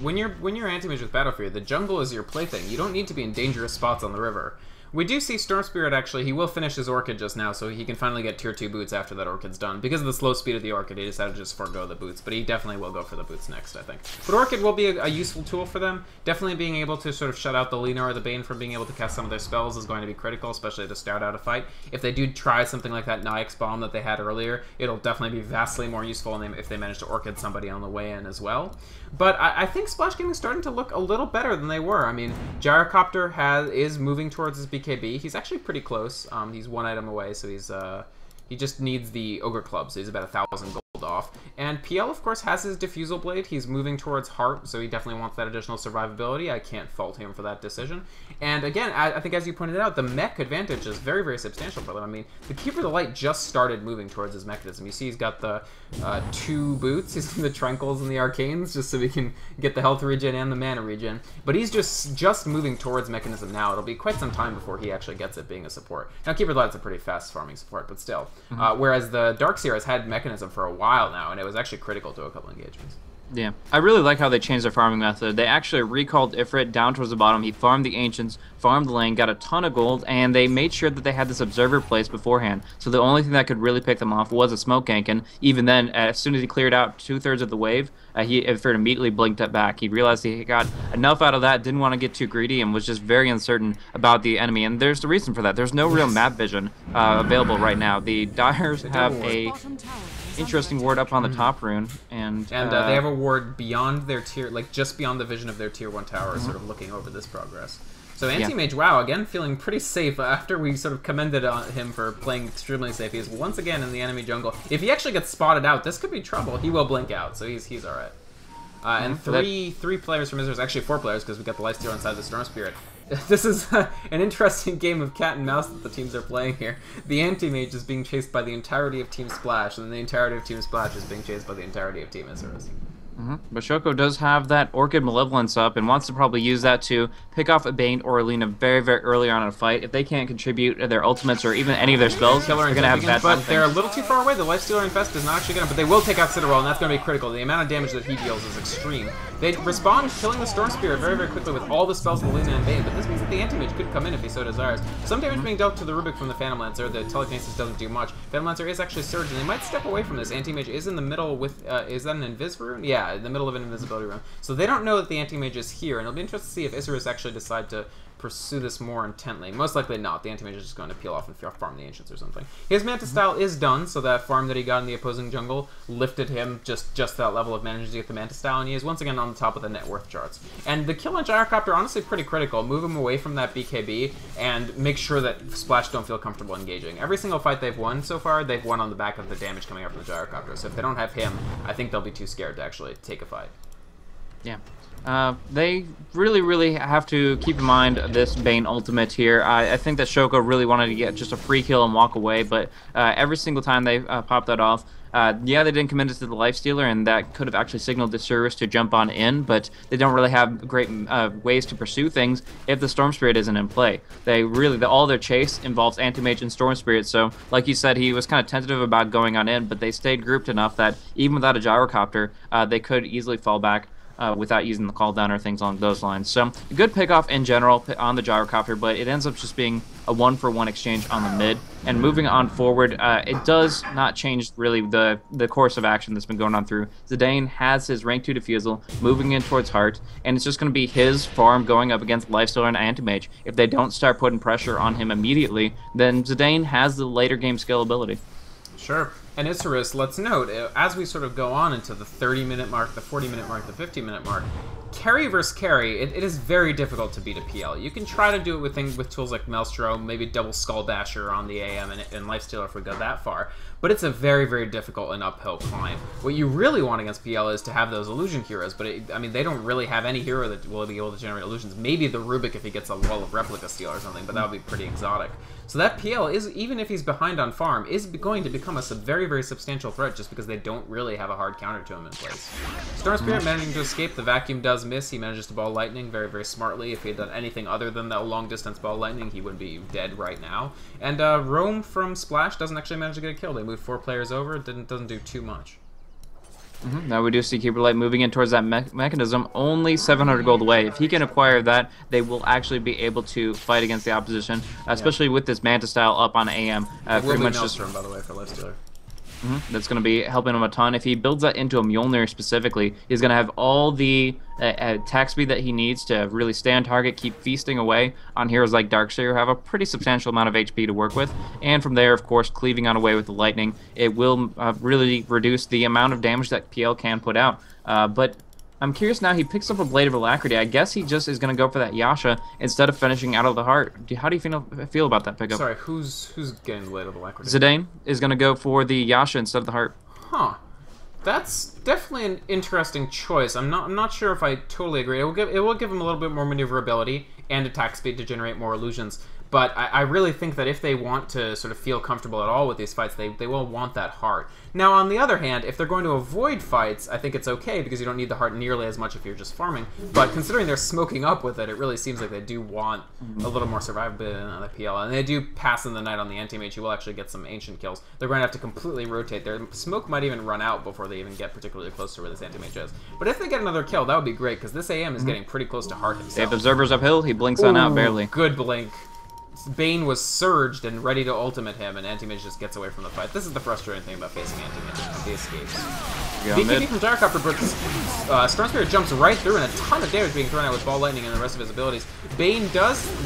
S1: When you're Anti-Mage with Battle Fury, the jungle is your plaything. You don't need to be in dangerous spots on the river. We do see Storm Spirit actually, he will finish his Orchid just now, so he can finally get tier 2 boots after that Orchid's done. Because of the slow speed of the Orchid, he decided to just forego the boots, but he definitely will go for the boots next, I think. But Orchid will be a useful tool for them. Definitely being able to sort of shut out the Lina or the Bane from being able to cast some of their spells is going to be critical, especially to start out a fight. If they do try something like that Nyx Bomb that they had earlier, it'll definitely be vastly more useful if they manage to Orchid somebody on the way in as well. But I think Splash Gaming is starting to look a little better than they were. I mean, Gyrocopter is moving towards his BKB. He's actually pretty close. He's 1 item away, so he just needs the Ogre Club, so he's about 1,000 gold off. And PL, of course, has his Diffusal Blade. He's moving towards Heart, so he definitely wants that additional survivability. I can't fault him for that decision. And again, I think as you pointed out, the mech advantage is very, very substantial for them. I mean, the Keeper of the Light just started moving towards his mechanism. You see he's got the 2 boots. He's the Tranquils and the Arcanes, just so we can get the health regen and the mana regen. But he's just moving towards mechanism now. It'll be quite some time before he actually gets it being a support. Now, Keeper of the Light's a pretty fast farming support, but still. Whereas the Darkseer has had mechanism for a while now, and it was actually critical to a couple engagements.
S3: Yeah, I really like how they changed their farming method. They actually recalled Ifrit down towards the bottom. He farmed the Ancients, farmed the lane, got a ton of gold, and they made sure that they had this Observer placed beforehand. So the only thing that could really pick them off was a Smoke Gank, and even then, as soon as he cleared out 2/3 of the wave, Ifrit immediately blinked it back. He realized he got enough out of that, didn't want to get too greedy, and was just very uncertain about the enemy. And there's the reason for that. There's no real map vision available right now. The Dyers have a interesting ward up on the top rune, and
S1: they have a ward beyond their tier, like just beyond the vision of their tier 1 tower, sort of looking over this progress. So Anti-Mage, wow, again feeling pretty safe after we sort of commended on him for playing extremely safe. He is once again in the enemy jungle. If he actually gets spotted out, this could be trouble. He will blink out, so he's all right. And three players from Isurus, actually 4 players, because we got the Lifestealer inside the Storm Spirit. This is an interesting game of cat and mouse that the teams are playing here. The Anti-Mage is being chased by the entirety of Team Splash, and then the entirety of Team Splash is being chased by the entirety of Team Isurus.
S3: But Shoko does have that Orchid Malevolence up and wants to probably use that to pick off a Bane or a Lina very, very early on in a fight. If they can't contribute their ultimates or even any of their spells, they're going to have bad time.
S1: But they're a little too far away. The Lifestealer Infest is not actually going to... But they will take out Citadel, and that's going to be critical. The amount of damage that he deals is extreme. They respond killing the Storm Spirit very, very quickly with all the spells of the Lina and Bane, but this means that the Anti-Mage could come in if he so desires. Some damage being dealt to the Rubik from the Phantom Lancer. The Telekinesis doesn't do much. Phantom Lancer is actually surged, and they might step away from this. Anti-Mage is in the middle with... is that an Invis rune? Yeah, in the middle of an invisibility rune. So they don't know that the Anti-Mage is here, and it'll be interesting to see if Isurus actually decide to pursue this more intently. Most likely not. The Anti-Mage is just going to peel off and farm the Ancients or something. His Manta style is done, so that farm that he got in the opposing jungle lifted him just that level of managing to get the Manta style, and he is once again on the top of the net worth charts. And the kill on Gyrocopter, honestly pretty critical. Move him away from that BKB and make sure that Splash don't feel comfortable engaging. Every single fight they've won so far, they've won on the back of the damage coming up from the Gyrocopter. So if they don't have him, I think they'll be too scared to actually take a fight.
S3: Yeah. They really have to keep in mind this Bane ultimate here. I think that Shoko really wanted to get just a free kill and walk away, but every single time they pop that off, yeah, they didn't commit it to the Lifestealer, and that could have actually signaled Isurus to jump on in, but they don't really have great ways to pursue things if the Storm Spirit isn't in play. All their chase involves Anti-Mage and Storm Spirit, so like you said, he was kind of tentative about going on in, but they stayed grouped enough that even without a Gyrocopter, they could easily fall back without using the call down or things along those lines. So, a good pickoff in general on the Gyrocopter, but it ends up just being a 1-for-1 exchange on the mid. And moving on forward, it does not change really the course of action that's been going on through. Zidane has his rank 2 Diffusal moving in towards Heart, and it's just going to be his farm going up against Lifestealer and Anti-Mage. If they don't start putting pressure on him immediately, then Zidane has the later game scalability.
S1: Sure. And Isurus, let's note, as we sort of go on into the 30-minute mark, the 40-minute mark, the 50-minute mark, carry versus carry, it is very difficult to beat a PL. You can try to do it with tools like Maelstrom, maybe double Skull Dasher on the AM and Lifestealer if we go that far, but it's a very, very difficult and uphill climb. What you really want against PL is to have those illusion heroes, but I mean, they don't really have any hero that will be able to generate illusions. Maybe the Rubik if he gets a Wall of Replica Steel or something, but that would be pretty exotic. So that PL is, even if he's behind on farm, is going to become a very, very substantial threat just because they don't really have a hard counter to him in place. Storm Spirit managing to escape, the vacuum does miss, he manages to ball lightning very, very smartly. If he had done anything other than that long distance ball lightning, he would be dead right now. And Roam from Splash doesn't actually manage to get a kill. They move 4 players over, it doesn't do too much.
S3: Now we do see Keeper Light moving in towards that mechanism, only 700 gold away. If he can acquire that, they will actually be able to fight against the opposition, especially with this Manta style up on AM.
S1: Pretty much just by the way, for Lifestealer.
S3: That's going to be helping him a ton. If he builds that into a Mjolnir specifically, he's going to have all the attack speed that he needs to really stay on target, keep feasting away on heroes like Darkseer, who have a pretty substantial amount of HP to work with. And from there, of course, cleaving on away with the lightning, it will really reduce the amount of damage that PL can put out. But I'm curious now, he picks up a Blade of Alacrity. I guess he just is going to go for that Yasha instead of finishing out of the Heart. How do you feel about that pickup?
S1: Sorry, who's getting the Blade of Alacrity?
S3: Zidane is going to go for the Yasha instead of the Heart.
S1: Huh. That's definitely an interesting choice. I'm not sure if I totally agree. It will give him a little bit more maneuverability and attack speed to generate more illusions. But I really think that if they want to sort of feel comfortable at all with these fights, they will want that heart. Now, on the other hand, if they're going to avoid fights, I think it's okay because you don't need the heart nearly as much if you're just farming. But considering they're smoking up with it, it really seems like they do want a little more survivability on the PL. And they do pass in the night on the anti-mage. You will actually get some ancient kills. They're going to have to completely rotate. Their smoke might even run out before they even get particularly close to where this anti-mage is. But if they get another kill, that would be great because this AM is getting pretty close to heart himself.
S3: They have observers uphill. He blinks on out barely.
S1: Good blink. Bane was surged and ready to ultimate him, and Anti-Mage just gets away from the fight. This is the frustrating thing about facing Anti-Mage. He escapes. BKB from Gyrocopter, but Storm Spirit jumps right through, and a ton of damage being thrown out with Ball Lightning and the rest of his abilities. Bane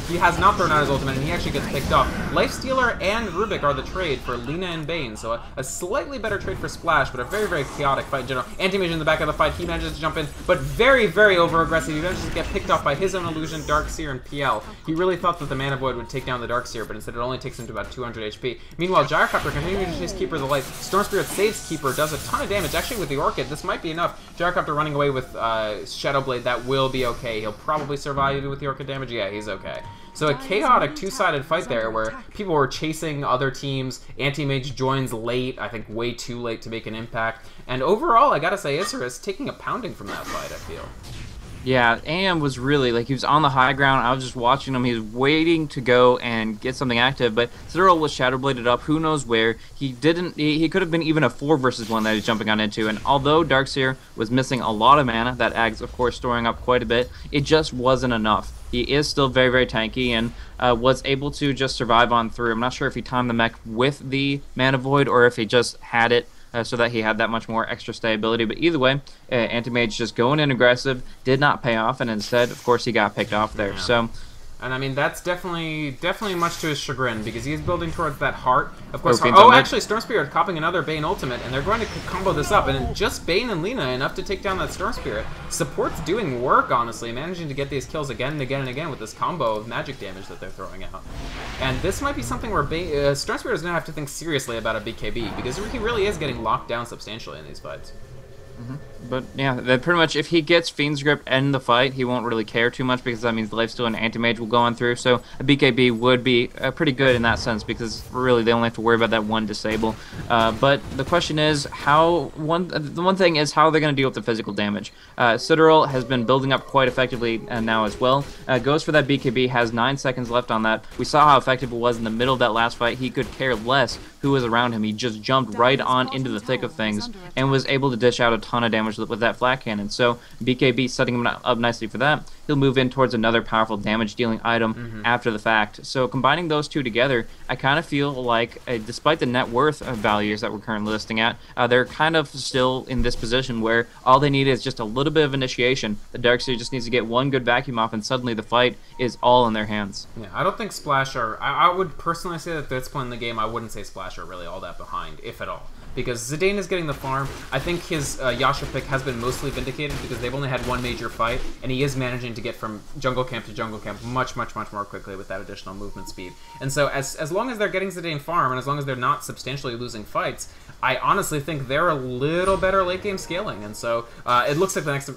S1: he has not thrown out his ultimate, and he actually gets picked off. Lifestealer and Rubik are the trade for Lina and Bane, so a slightly better trade for Splash, but a very, very chaotic fight in general. Anti-Mage in the back of the fight, he manages to jump in, but very, very over-aggressive. He manages to get picked off by his own illusion, Darkseer, and PL. He really thought that the Mana Void would take down the Darkseer, but instead it only takes him to about 200 HP. Meanwhile, Gyrocopter continuing to chase Keeper of the Light. Storm Spirit saves Keeper, does a ton of damage. Actually, with the Orchid, this might be enough. Gyrocopter running away with Shadow Blade, that will be okay. He'll probably survive even with the Orchid damage. Yeah, he's okay. So a chaotic two-sided fight there where people were chasing other teams. Anti-Mage joins late, I think way too late to make an impact. And overall, I gotta say, Isurus taking a pounding from that fight, I feel.
S3: Yeah, AM was really, like, he was on the high ground. I was just watching him. He was waiting to go and get something active, but Cyril was Shadow Bladed up, who knows where. He could have been even a 4 versus 1 that he's jumping on into, and although Darkseer was missing a lot of mana, that Ag's, of course, storing up quite a bit, it just wasn't enough. He is still very, very tanky and was able to just survive on through. I'm not sure if he timed the mech with the Mana Void or if he just had it so that he had that much more extra stability. But either way, Anti-Mage just going in aggressive, did not pay off, and instead, of course, he got picked off there. Yeah. So,
S1: and I mean, that's definitely much to his chagrin, because he's building towards that heart. Of course, actually, Storm Spirit copping another Bane ultimate, and they're going to combo this up, and just Bane and Lina enough to take down that Storm Spirit. Support's doing work, honestly, managing to get these kills again and again and again with this combo of magic damage that they're throwing out. And this might be something where Storm Spirit is going to have to think seriously about a BKB, because he really is getting locked down substantially in these fights.
S3: But yeah, pretty much if he gets Fiend's Grip and the fight, he won't really care too much because that means the Lifesteal and Anti-Mage will go on through. So a BKB would be pretty good in that sense because really they only have to worry about that one disable. But the question is the one thing is how they're going to deal with the physical damage. Citadel has been building up quite effectively now as well. Goes for that BKB, has 9 seconds left on that. We saw how effective it was in the middle of that last fight. He could care less who was around him. He just jumped right on into the thick of things and was able to dish out a ton of damage with that flat cannon. So BKB setting him up nicely for that. He'll move in towards another powerful damage dealing item after the fact. So combining those two together, I kind of feel like despite the net worth values that we're currently listing at, they're kind of still in this position where all they need is just a little bit of initiation. The Darkseer just needs to get one good vacuum off and suddenly the fight is all in their hands.
S1: Yeah, I don't think Splash I would personally say that at this point in the game, I wouldn't say Splash are really all that behind, if at all. Because Zidane is getting the farm. I think his Yasha pick has been mostly vindicated because they've only had one major fight, and he is managing to get from jungle camp to jungle camp much, much, much more quickly with that additional movement speed. And so as long as they're getting Zidane farm, and as long as they're not substantially losing fights, I honestly think they're a little better late game scaling. And so it looks like the next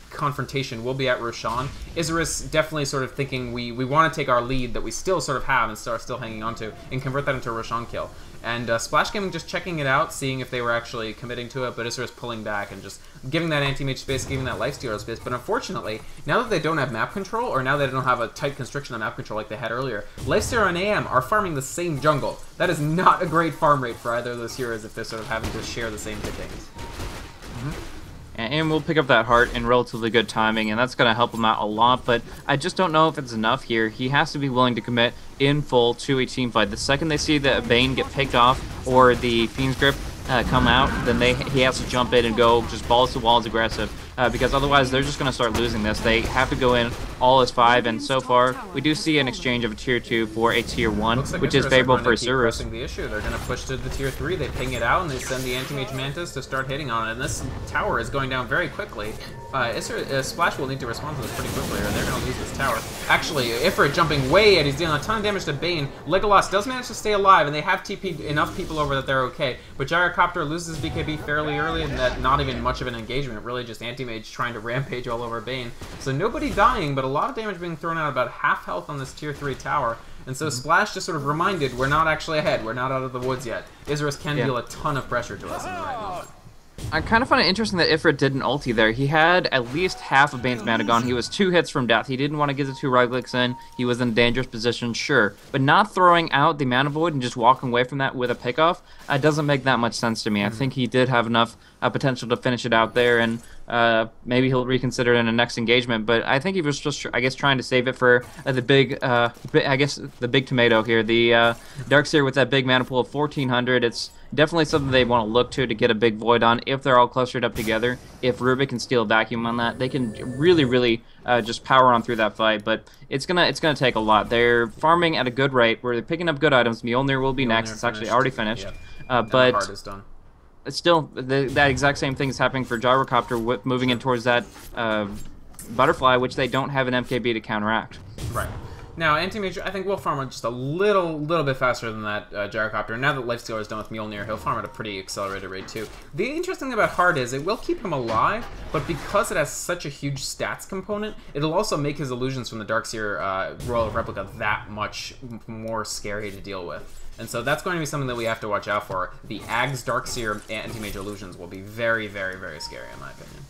S1: confrontation will be at Roshan. Isurus definitely sort of thinking we want to take our lead that we still sort of have and are still hanging on to and convert that into a Roshan kill. And Splash Gaming just checking it out, seeing if they were actually committing to it, but Isurus pulling back and just giving that anti-mage space, giving that lifestealer space. But unfortunately, now that they don't have map control, or now they don't have a tight constriction on map control like they had earlier, Lifestealer and AM are farming the same jungle. That is not a great farm rate for either of those heroes if they're sort of having to share the same pickings.
S3: And we'll pick up that heart in relatively good timing, and that's going to help him out a lot, but I just don't know if it's enough here. He has to be willing to commit in full to a team fight. The second they see the Bane get picked off or the Fiend's Grip come out, then he has to jump in and go just balls to walls aggressive, because otherwise they're just going to start losing this. They have to go in all is 5, and so far we do see an exchange of a tier 2 for a tier 1,
S1: Looks like
S3: which is
S1: Isurus are
S3: favorable
S1: going
S3: for
S1: to keep
S3: Isurus.
S1: pressing the issue. They're going to push to the tier 3, they ping it out, and they send the Anti-Mage Mantis to start hitting on it, and this tower is going down very quickly. Splash will need to respond to this pretty quickly, or they're going to lose this tower. Actually, Ifrit jumping way in, he's dealing a ton of damage to Bane. Legolas does manage to stay alive, and they have TP'd enough people over that they're okay, but Gyrocopter loses BKB fairly early, and that not even much of an engagement, really just Anti-Mage trying to rampage all over Bane. So nobody dying, but a lot of damage being thrown out, about half health on this tier 3 tower. And so Splash just sort of reminded, we're not actually ahead, we're not out of the woods yet. Isurus can deal a ton of pressure to us in the right moment.
S3: I kind of find it interesting that Ifrit didn't ulti there. He had at least half of Bane's mana gone. He was 2 hits from death. He didn't want to get the 2 right clicks in. He was in a dangerous position, sure. But not throwing out the mana void and just walking away from that with a pickoff doesn't make that much sense to me. I think he did have enough potential to finish it out there, and maybe he'll reconsider it in the next engagement. But I think he was just, I guess, trying to save it for the big, I guess, the big tomato here. The Darkseer with that big mana pool of 1400. It's definitely something they want to look to get a big void on if they're all clustered up together. If Rubik can steal a vacuum on that, they can really just power on through that fight. But it's gonna take a lot. They're farming at a good rate where they're picking up good items. Mjolnir will be next. It's actually already finished.
S1: Yep.
S3: But
S1: Heart is done.
S3: Still, that exact same thing is happening for Gyrocopter, moving in towards that Butterfly, which they don't have an MKB to counteract.
S1: Right. Now, Anti-Mage, I think will farm just a little bit faster than that Gyrocopter. Now that Lifestealer is done with Mjolnir, he'll farm at a pretty accelerated rate too. The interesting thing about Heart is it will keep him alive, but because it has such a huge stats component, it'll also make his illusions from the Darkseer Royal Replica that much more scary to deal with. And so that's going to be something that we have to watch out for. The Ags Darkseer Anti-Mage illusions will be very scary in my opinion.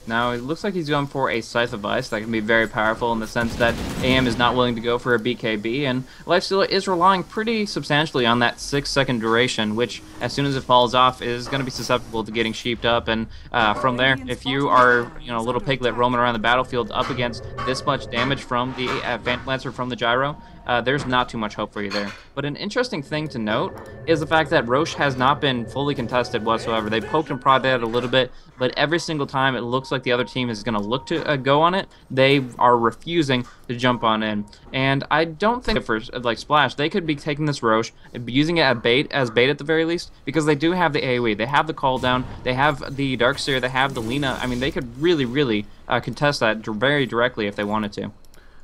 S3: Now, it looks like he's going for a Scythe of Ice. That can be very powerful in the sense that AM is not willing to go for a BKB, and Lifestealer is relying pretty substantially on that 6-second duration, which, as soon as it falls off, is going to be susceptible to getting sheeped up. And from there, if you are, a little piglet roaming around the battlefield up against this much damage from the Phantom Lancer from the Gyro, there's not too much hope for you there. But an interesting thing to note is the fact that Roche has not been fully contested whatsoever. They poked and prodded at it a little bit, but every single time it looks like the other team is going to look to go on it, they are refusing to jump on in. And I don't think for like Splash, they could be taking this Roche, using it as bait at the very least, because they do have the AoE, they have the call down, they have the Darkseer, they have the Lina. I mean, they could really contest that very directly if they wanted to.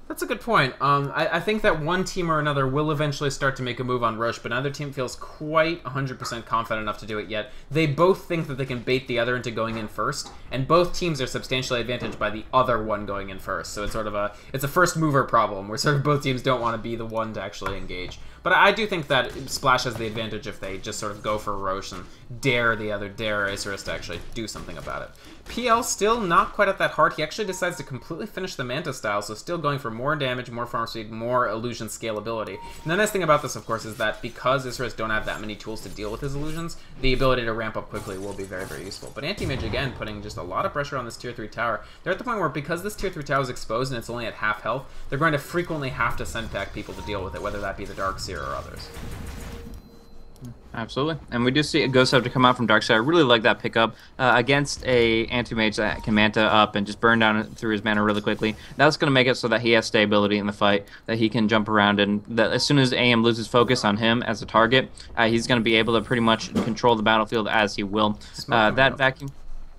S1: That's a good point. I think that one team or another will eventually start to make a move on Roche, but neither team feels quite 100% confident enough to do it yet. They both think that they can bait the other into going in first, and both teams are substantially advantaged by the other one going in first. So it's sort of a first mover problem where sort of both teams don't want to be the one to actually engage. But I do think that Splash has the advantage if they just sort of go for Roche and dare Isurus to actually do something about it. PL still not quite at that heart. He actually decides to completely finish the Manta style, so still going for more damage, more farm speed, more illusion scalability. And the nice thing about this, of course, is that because Isurus don't have that many tools to deal with his illusions, the ability to ramp up quickly will be very useful. But Anti-Mage, again, putting just a lot of pressure on this tier 3 tower. They're at the point where, because this tier 3 tower is exposed and it's only at half health, they're going to frequently have to send back people to deal with it, whether that be the Darkseer or others.
S3: Absolutely. And we do see a Ghost Scepter come out from Darkseid. I really like that pickup against a Anti-Mage that can Manta up and just burn down through his mana really quickly. That's going to make it so that he has stability in the fight, that he can jump around, and that as soon as AM loses focus on him as a target, he's going to be able to pretty much control the battlefield as he will. That vacuum...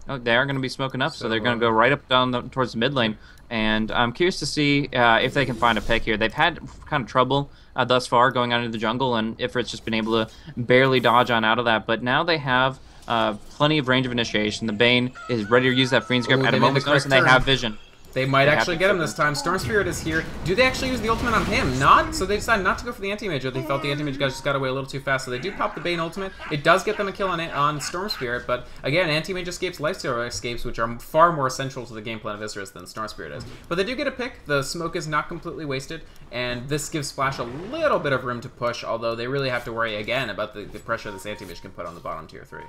S3: Oh, they are going to be smoking up, so they're going to go right up down towards the mid lane. And I'm curious to see if they can find a pick here. They've had kind of trouble thus far going out into the jungle, and Ifrit's just been able to barely dodge on out of that. But now they have plenty of range of initiation. The Bane is ready to use that Freeze Grip at a moment's notice, and they have vision.
S1: They might actually get him this time. Storm Spirit is here. Do they actually use the ultimate on him? Not. So they decided not to go for the Anti-Mage, or they felt the Anti-Mage guys just got away a little too fast. So they do pop the Bane ultimate. It does get them a kill on Storm Spirit, but again, Anti-Mage escapes, Lifestealer escapes, which are far more essential to the game plan of Isurus than Storm Spirit is. But they do get a pick. The smoke is not completely wasted, and this gives Splash a little bit of room to push, although they really have to worry again about the pressure this Anti-Mage can put on the bottom tier 3.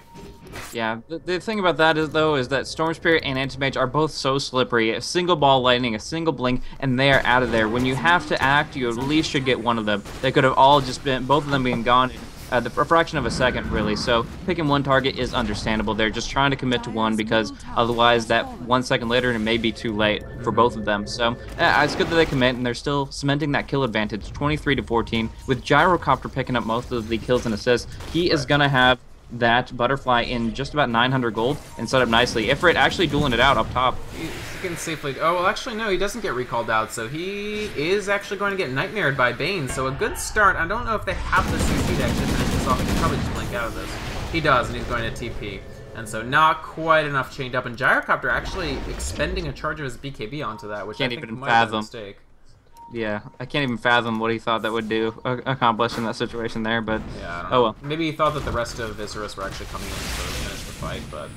S3: Yeah, the thing about that is, though, is that Storm Spirit and Anti-Mage are both so slippery. A single ball lightning, a single blink, and they are out of there. When you have to act, you at least should get one of them. They could have all just been, both of them being gone a fraction of a second, really. So picking one target is understandable. They're just trying to commit to one because otherwise that 1 second later it may be too late for both of them. So it's good that they commit, and they're still cementing that kill advantage, 23-14, with Gyrocopter picking up most of the kills and assists. He is going to have that butterfly in just about 900 gold and set up nicely. Ifrit actually dueling it out up top.
S1: He's getting safely. Oh, well, actually, no, he doesn't get recalled out, so he is actually going to get nightmared by Bane. So a good start. I don't know if they have the CC to actually finish this off. He can probably just blink out of this. He does, and he's going to TP. And so not quite enough chained up. And Gyrocopter actually expending a charge of his BKB onto that, which
S3: Can't
S1: I think
S3: even
S1: might have been a
S3: fathom.
S1: mistake.
S3: Yeah, I can't even fathom what he thought that would accomplish in that situation there, but
S1: Yeah, I don't
S3: oh
S1: know.
S3: well.
S1: Maybe he thought that the rest of Isurus were actually coming in to sort of finish the fight, but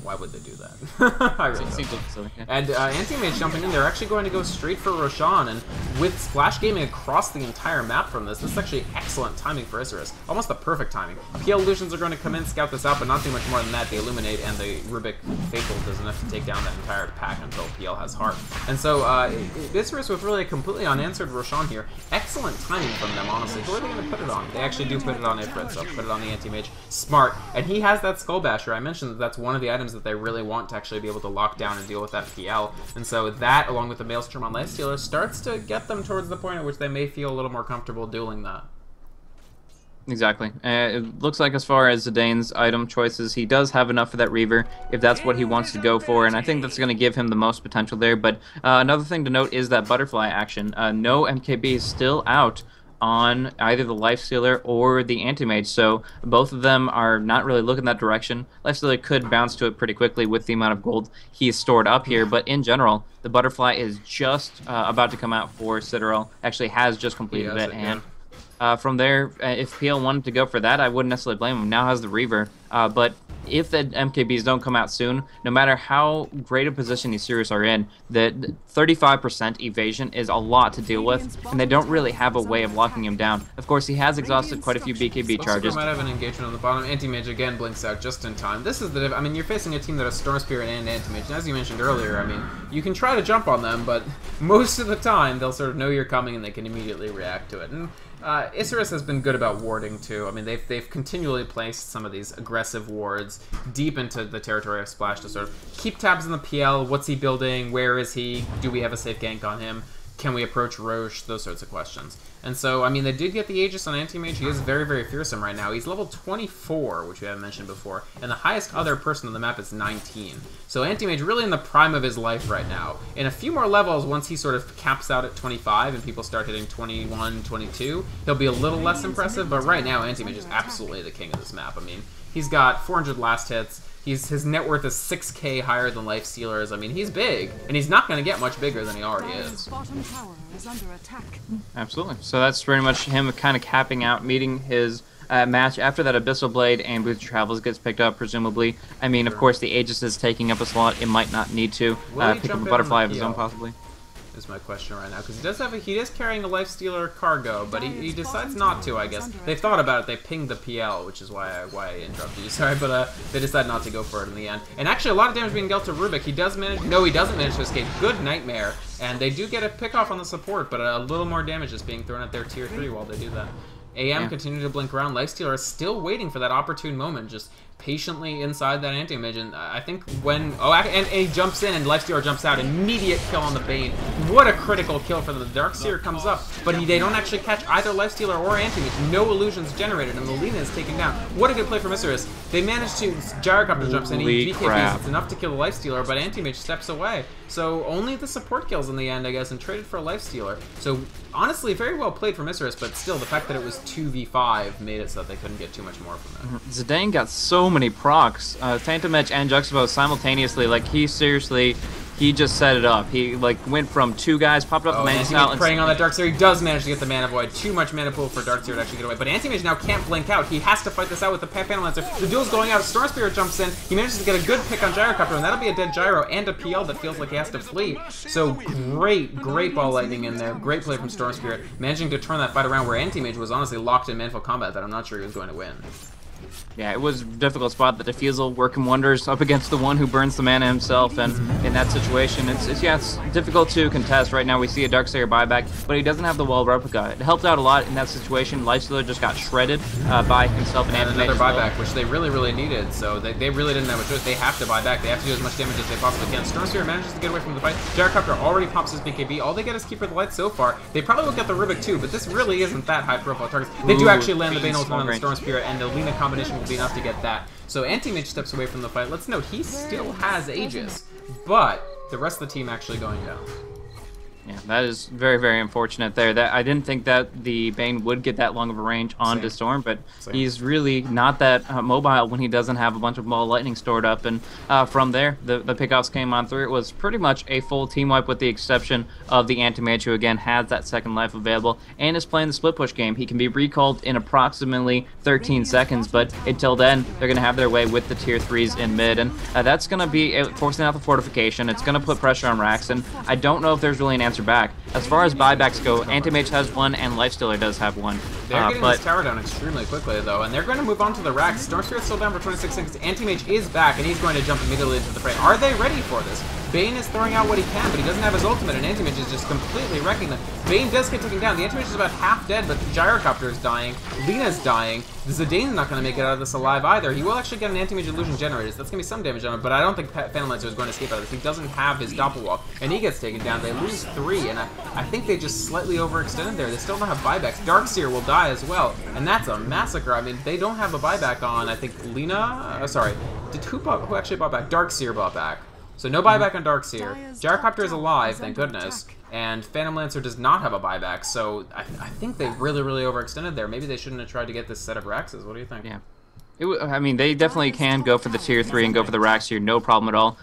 S1: why would they do that? I really
S3: Seems
S1: don't.
S3: like silly, yeah.
S1: And Anti-Mage jumping in, they're actually going to go straight for Roshan, and with Splash Gaming across the entire map from this is actually excellent timing for Isurus. Almost the perfect timing. PL Illusions are going to come in, scout this out, but not too much more than that. They Illuminate, and the Rubik Faithful does enough to take down that entire pack until PL has Heart. And so Isurus with really a completely unanswered Roshan here. Excellent timing from them, honestly. Who are they going to put it on? They actually do put it on Ifrit, so put it on the Anti-Mage. Smart. And he has that Skull Basher. I mentioned that that's one of the items that they really want to actually be able to lock down and deal with that PL. And so that, along with the Maelstrom on Lifestealer, starts to get them towards the point at which they may feel a little more comfortable dueling that.
S3: Exactly. It looks like as far as Zidane's item choices, he does have enough for that Reaver if that's what he wants to go for, and I think that's going to give him the most potential there. But another thing to note is that Butterfly action. No MKB is still out on either the Lifestealer or the Anti-Mage, so both of them are not really looking that direction. Lifestealer could bounce to it pretty quickly with the amount of gold he's stored up here, but in general, the Butterfly is just about to come out for Citadel. Actually has just completed it, and from there, if PL wanted to go for that, I wouldn't necessarily blame him. Now has the Reaver, but if the MKBs don't come out soon, no matter how great a position these Isurus are in, the 35% evasion is a lot to deal with, and they don't really have a way of locking him down. Of course, he has exhausted quite a few BKB charges.
S1: Looks like we might have an engagement on the bottom. Anti-Mage again blinks out just in time. This is the... I mean, you're facing a team that has Storm Spirit and Anti-Mage, and as you mentioned earlier, I mean, you can try to jump on them, but most of the time, they'll sort of know you're coming and they can immediately react to it. And Isurus has been good about warding too. I mean, they've continually placed some of these aggressive wards deep into the territory of Splash to sort of keep tabs on the PL. What's he building? Where is he? Do we have a safe gank on him? Can we approach Roche? Those sorts of questions. And so, I mean, they did get the Aegis on Anti-Mage. He is very, very fearsome right now. He's level 24, which we haven't mentioned before, and the highest other person on the map is 19. So Anti-Mage really in the prime of his life right now. In a few more levels, once he sort of caps out at 25 and people start hitting 21, 22, he'll be a little less impressive, but right now Anti-Mage is absolutely the king of this map. I mean, he's got 400 last hits. His net worth is 6k higher than Lifestealer's. I mean, he's big, and he's not going to get much bigger than he already is.
S2: Bottom tower is under attack.
S3: Absolutely. So that's pretty much him kind of capping out, meeting his match after that Abyssal Blade and Booster Travels gets picked up, presumably. I mean, of course, the Aegis is taking up a slot. It might not need to pick up a Butterfly of his own, possibly.
S1: Is my question right now, because he is carrying a Lifestealer cargo, but he decides not to, I guess. They thought about it, they pinged the PL, which is why I interrupted you, sorry, but they decided not to go for it in the end. And actually a lot of damage being dealt to Rubik. He doesn't manage to escape. Good Nightmare, and they do get a pick off on the support, but a little more damage is being thrown at their tier 3 while they do that. AM continue to blink around. Lifestealer is still waiting for that opportune moment, just patiently inside that Anti-Mage, and I think when... Oh, and he jumps in, and Lifestealer jumps out. Immediate kill on the Bane. What a critical kill for them. The Darkseer comes up, but they don't actually catch either Lifestealer or Anti-Mage. No illusions generated, and the Lina is taken down. What a good play from Isurus. They managed to... Gyrocopter jumps in, he BKBs. It's enough to kill the Lifestealer, but Anti-Mage steps away. So only the support kills in the end, I guess, and traded for a Lifestealer. So honestly, very well played from Isurus, but still, the fact that it was 2v5 made it so that they couldn't get too much more from that.
S3: Zidane got so many procs, Phantom Edge and Juxtapose simultaneously. Like, he just set it up. He went from two guys, popped up the Mana Style, and
S1: preying on that Darkseer. He does manage to get the Mana Void. Too much mana pool for Darkseer to actually get away. But Anti-Mage now can't blink out. He has to fight this out with the Phantom Lancer. The duel's going out. Storm Spirit jumps in. He manages to get a good pick on Gyrocopter, and that'll be a dead Gyro and a PL that feels like he has to flee. So great ball lightning in there. Great play from Storm Spirit, managing to turn that fight around where Anti-Mage was honestly locked in manful combat that I'm not sure he was going to win.
S3: Yeah, it was a difficult spot. The defusal working wonders up against the one who burns the mana himself, and in that situation, it's difficult to contest. Right now, we see a Darkseer buyback, but he doesn't have the wall replica. It helped out a lot in that situation. Lifestealer just got shredded by himself and
S1: another buyback, which they really needed. So they really didn't have a choice. They have to buy back. They have to do as much damage as they possibly can. Stormsphere manages to get away from the fight. Gyrocopter already pops his BKB. All they get is Keeper of the Light so far. They probably will get the Rubik too, but this really isn't that high-profile target. They do actually land the Bane ultimate on the Storm Spirit, and the Lina combination will be enough to get that. So Anti-Mage steps away from the fight. Let's note, he still has Aegis, but the rest of the team actually going down.
S3: Yeah, that is very unfortunate there. That I didn't think that the Bane would get that long of a range onto Storm, but he's really not that mobile when he doesn't have a bunch of ball lightning stored up. And from there, the pickoffs came on through. It was pretty much a full team wipe with the exception of the Anti-Mage, who again has that second life available and is playing the split push game. He can be recalled in approximately 13 seconds, but until then, they're going to have their way with the tier 3s in mid, and that's going to be forcing out the fortification. It's going to put pressure on Rax, and I don't know if there's really an answer back. As far as buybacks go, Anti-Mage has one and Lifestealer does have one.
S1: They're getting this tower down extremely quickly though, and they're going to move on to the Rax. Storm Spirit's still down for 26 seconds. Anti-Mage is back, and he's going to jump immediately into the fray. Are they ready for this? Bane is throwing out what he can, but he doesn't have his ultimate, and Anti-Mage is just completely wrecking them. Bane does get taken down. The Anti-Mage is about half dead, but the Gyrocopter is dying. Lina's dying. Zidane's not going to make it out of this alive either. He will actually get an Anti-Mage illusion generated, so that's going to be some damage on him, but I don't think Phantom Lancer is going to escape out of this. He doesn't have his Doppelwalk, and he gets taken down. They lose 3, and I think they just slightly overextended there. They still don't have buybacks. Darkseer will die as well, and that's a massacre. I mean, they don't have a buyback on, I think, Lina? Sorry. Who actually bought back? Darkseer bought back. So no buyback on Darkseer. Gyrocopter is alive, thank goodness. And Phantom Lancer does not have a buyback, so I think they really overextended there. Maybe they shouldn't have tried to get this set of Raxes. What do you think?
S3: Yeah. I mean, they definitely can go for the tier 3 and go for the Rax here, no problem at all.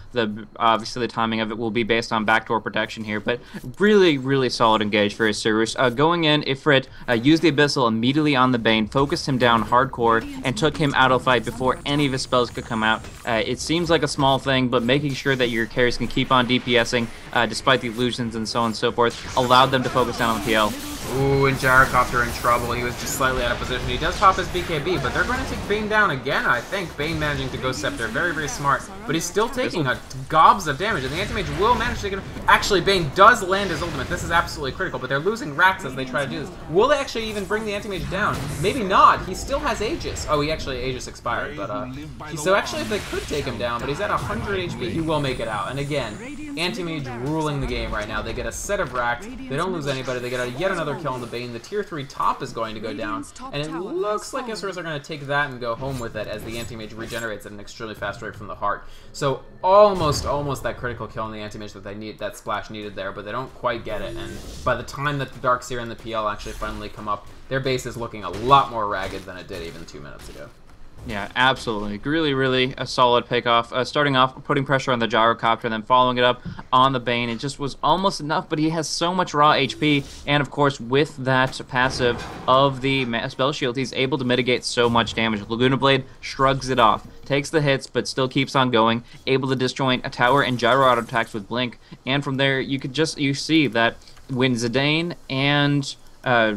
S3: Obviously, the timing of it will be based on backdoor protection here, but really solid engage for Isurus. Going in, Ifrit used the Abyssal immediately on the Bane, focused him down hardcore, and took him out of fight before any of his spells could come out. It seems like a small thing, but making sure that your carries can keep on DPSing despite the illusions and so on and so forth allowed them to focus down on the PL.
S1: Ooh, and Gyrocopter in trouble. He was just slightly out of position. He does pop his BKB, but they're going to take Bane down again, I think. Bane managing to go Scepter. Very smart. But he's still taking gobs of damage, and the Anti-Mage will manage to get him. Actually, Bane does land his ultimate. This is absolutely critical, but they're losing Rax as they try to do this. Will they actually even bring the Anti-Mage down? Maybe not. He still has Aegis. Oh, Aegis expired, but so actually if they could take him down, but he's at 100 HP, he will make it out. And again, Anti-Mage ruling the game right now. They get a set of Rax. They don't lose anybody. They get yet another kill on the Bane. The tier 3 top is going to go down, and it looks like Isurus are going to take that and go home with it as the Anti-Mage regenerates at an extremely fast rate from the heart. So almost that critical kill on the Anti-Mage that splash needed there, but they don't quite get it. And by the time that the Darkseer and the PL actually finally come up, their base is looking a lot more ragged than it did even 2 minutes ago.
S3: Yeah, absolutely. Really a solid pickoff. Starting off, putting pressure on the Gyrocopter, then following it up on the Bane. It just was almost enough, but he has so much raw HP, and of course, with that passive of the Spell Shield, he's able to mitigate so much damage. Laguna Blade shrugs it off, takes the hits, but still keeps on going, able to disjoint a tower and gyro auto attacks with Blink, and from there, you see that when Zidane and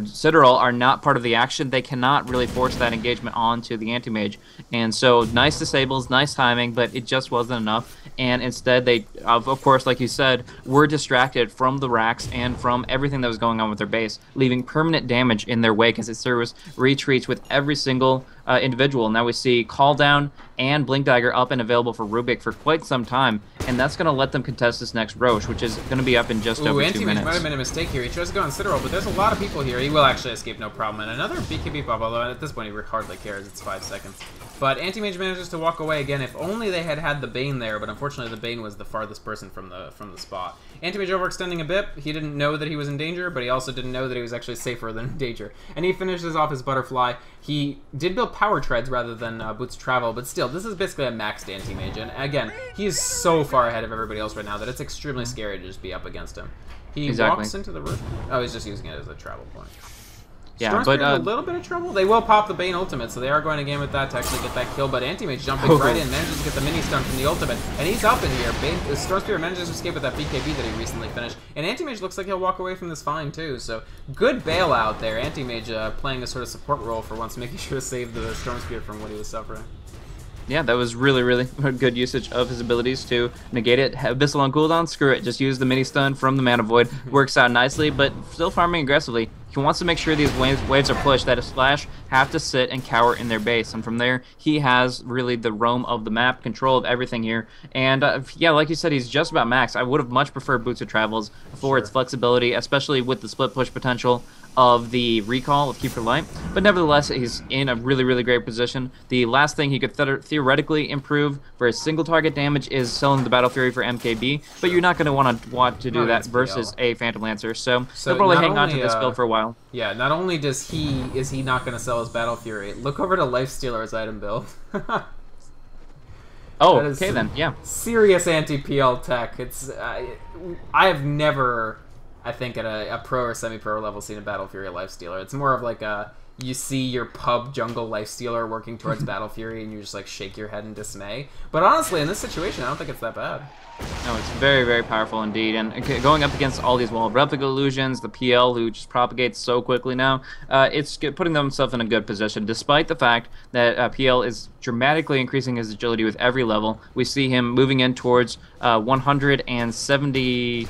S3: Citadel are not part of the action, they cannot really force that engagement onto the Anti-Mage. And so, nice disables, nice timing, but it just wasn't enough. And instead, they, of course, like you said, were distracted from the Rax and from everything that was going on with their base, leaving permanent damage in their wake as Isurus retreats with every single individual. Now we see Call Down and Blink Dagger up and available for Rubik for quite some time, and that's going to let them contest this next Roche, which is going to be up in just over 2 minutes.
S1: Anti-Mage might have made a mistake here. He chose to go on Citadel, but there's a lot of people here. He will actually escape no problem. And another BKB pop, although at this point he hardly cares. It's 5 seconds. But Anti-Mage manages to walk away again. If only they had had the Bane there, but unfortunately the Bane was the farthest person from the spot. Anti-Mage overextending a bit. He didn't know that he was in danger, but he also didn't know that he was actually safer than in danger. And he finishes off his Butterfly. He did build Power Treads rather than Boots Travel, but still, this is basically a maxed Anti-Mage. And again, he is so far ahead of everybody else right now that it's extremely scary to just be up against him. He walks into the roof. Oh, he's just using it as a travel point.
S3: Yeah,
S1: Storm
S3: but
S1: Spirit in a little bit of trouble. They will pop the Bane ultimate, so they are going to game with that to actually get that kill. But Anti-Mage jumping right in, manages to get the mini stun from the ultimate, and he's up in here. Storm Spirit manages to escape with that BKB that he recently finished, and Anti-Mage looks like he'll walk away from this fine too. So good bailout there. Anti-Mage playing a sort of support role for once, making sure to save the Storm Spirit from what he was suffering.
S3: Yeah, that was really, really good usage of his abilities to negate it. Abyssal on cooldown, screw it. Just use the mini stun from the Mana Void. Works out nicely, but still farming aggressively. He wants to make sure these waves are pushed, that a Splash have to sit and cower in their base. And from there, he has really the roam of the map, control of everything here. And yeah, like you said, he's just about max. I would have much preferred Boots of Travels for its flexibility, especially with the split push potential of the recall of Keeper Light, but nevertheless, he's in a really, really great position. The last thing he could theoretically improve for his single target damage is selling the Battle Fury for MKB, but you're not going to want to do that versus a Phantom Lancer, so he'll probably hang on to this build for a while.
S1: Yeah, not only is he not going to sell his Battle Fury, look over to Lifestealer's item build.
S3: Oh, okay then, yeah.
S1: Serious anti-PL tech. It's I have never, I think, at a pro or semi-pro level seen a Battle Fury Lifestealer. It's more of like a, you see your pub jungle Lifestealer working towards Battle Fury and you just like shake your head in dismay. But honestly, in this situation, I don't think it's that bad.
S3: No, it's very, very powerful indeed. And going up against all these wall replica illusions, the PL who just propagates so quickly now, it's putting themselves in a good position. Despite the fact that PL is dramatically increasing his agility with every level, we see him moving in towards 170.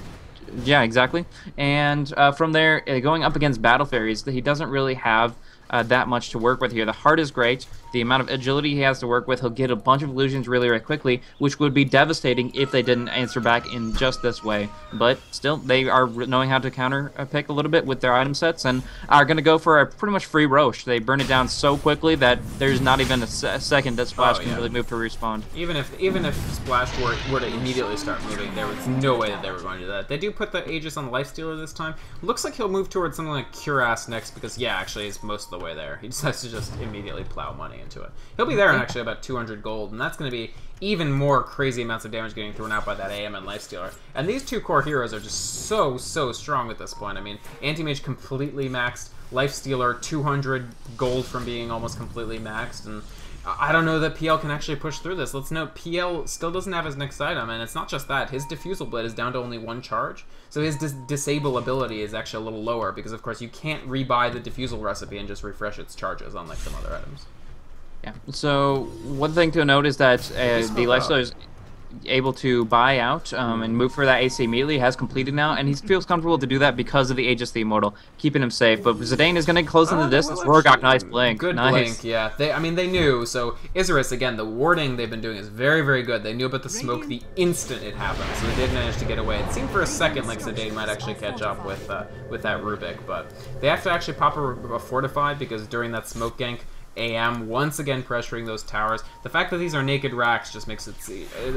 S3: Yeah, exactly. And from there, going up against Battle Fairies, he doesn't really have that much to work with here. The heart is great. The amount of agility he has to work with, he'll get a bunch of illusions really, really quickly, which would be devastating if they didn't answer back in just this way. But still, they are knowing how to counter pick a little bit with their item sets and are going to go for a pretty much free Roche. They burn it down so quickly that there's not even a second that Splash can really move to respawn.
S1: Even if Splash were to immediately start moving, there was no way that they were going to do that. They do put the Aegis on the Lifestealer this time. Looks like he'll move towards something like Cuirass next because, yeah, actually, he's most of the way there. He decides to just immediately plow money into it. He'll be there in actually about 200 gold, and that's going to be even more crazy amounts of damage getting thrown out by that AM and Lifestealer. And these two core heroes are just so strong at this point. I mean, Anti-Mage completely maxed, Lifestealer 200 gold from being almost completely maxed, and I don't know that PL can actually push through this. Let's note, PL still doesn't have his next item, and it's not just that. His Diffusal Blade is down to only 1 charge, so his disable ability is actually a little lower, because of course you can't rebuy the Diffusal recipe and just refresh its charges, unlike some other items.
S3: Yeah, so one thing to note is that the Lifestealer is able to buy out and move for that AC immediately, has completed now, and he feels comfortable to do that because of the Aegis the Immortal, keeping him safe. But Zidane is going to close in the distance. Rorgok, nice blink.
S1: Good blink, yeah. I mean, they knew. So Isurus, again, the warding they've been doing is very, very good. They knew about the smoke the instant it happened, so they did manage to get away. It seemed for a second like Zidane might actually catch up with that Rubik, but they have to actually pop a Fortified because during that smoke gank, AM once again pressuring those towers. The fact that these are naked racks just makes it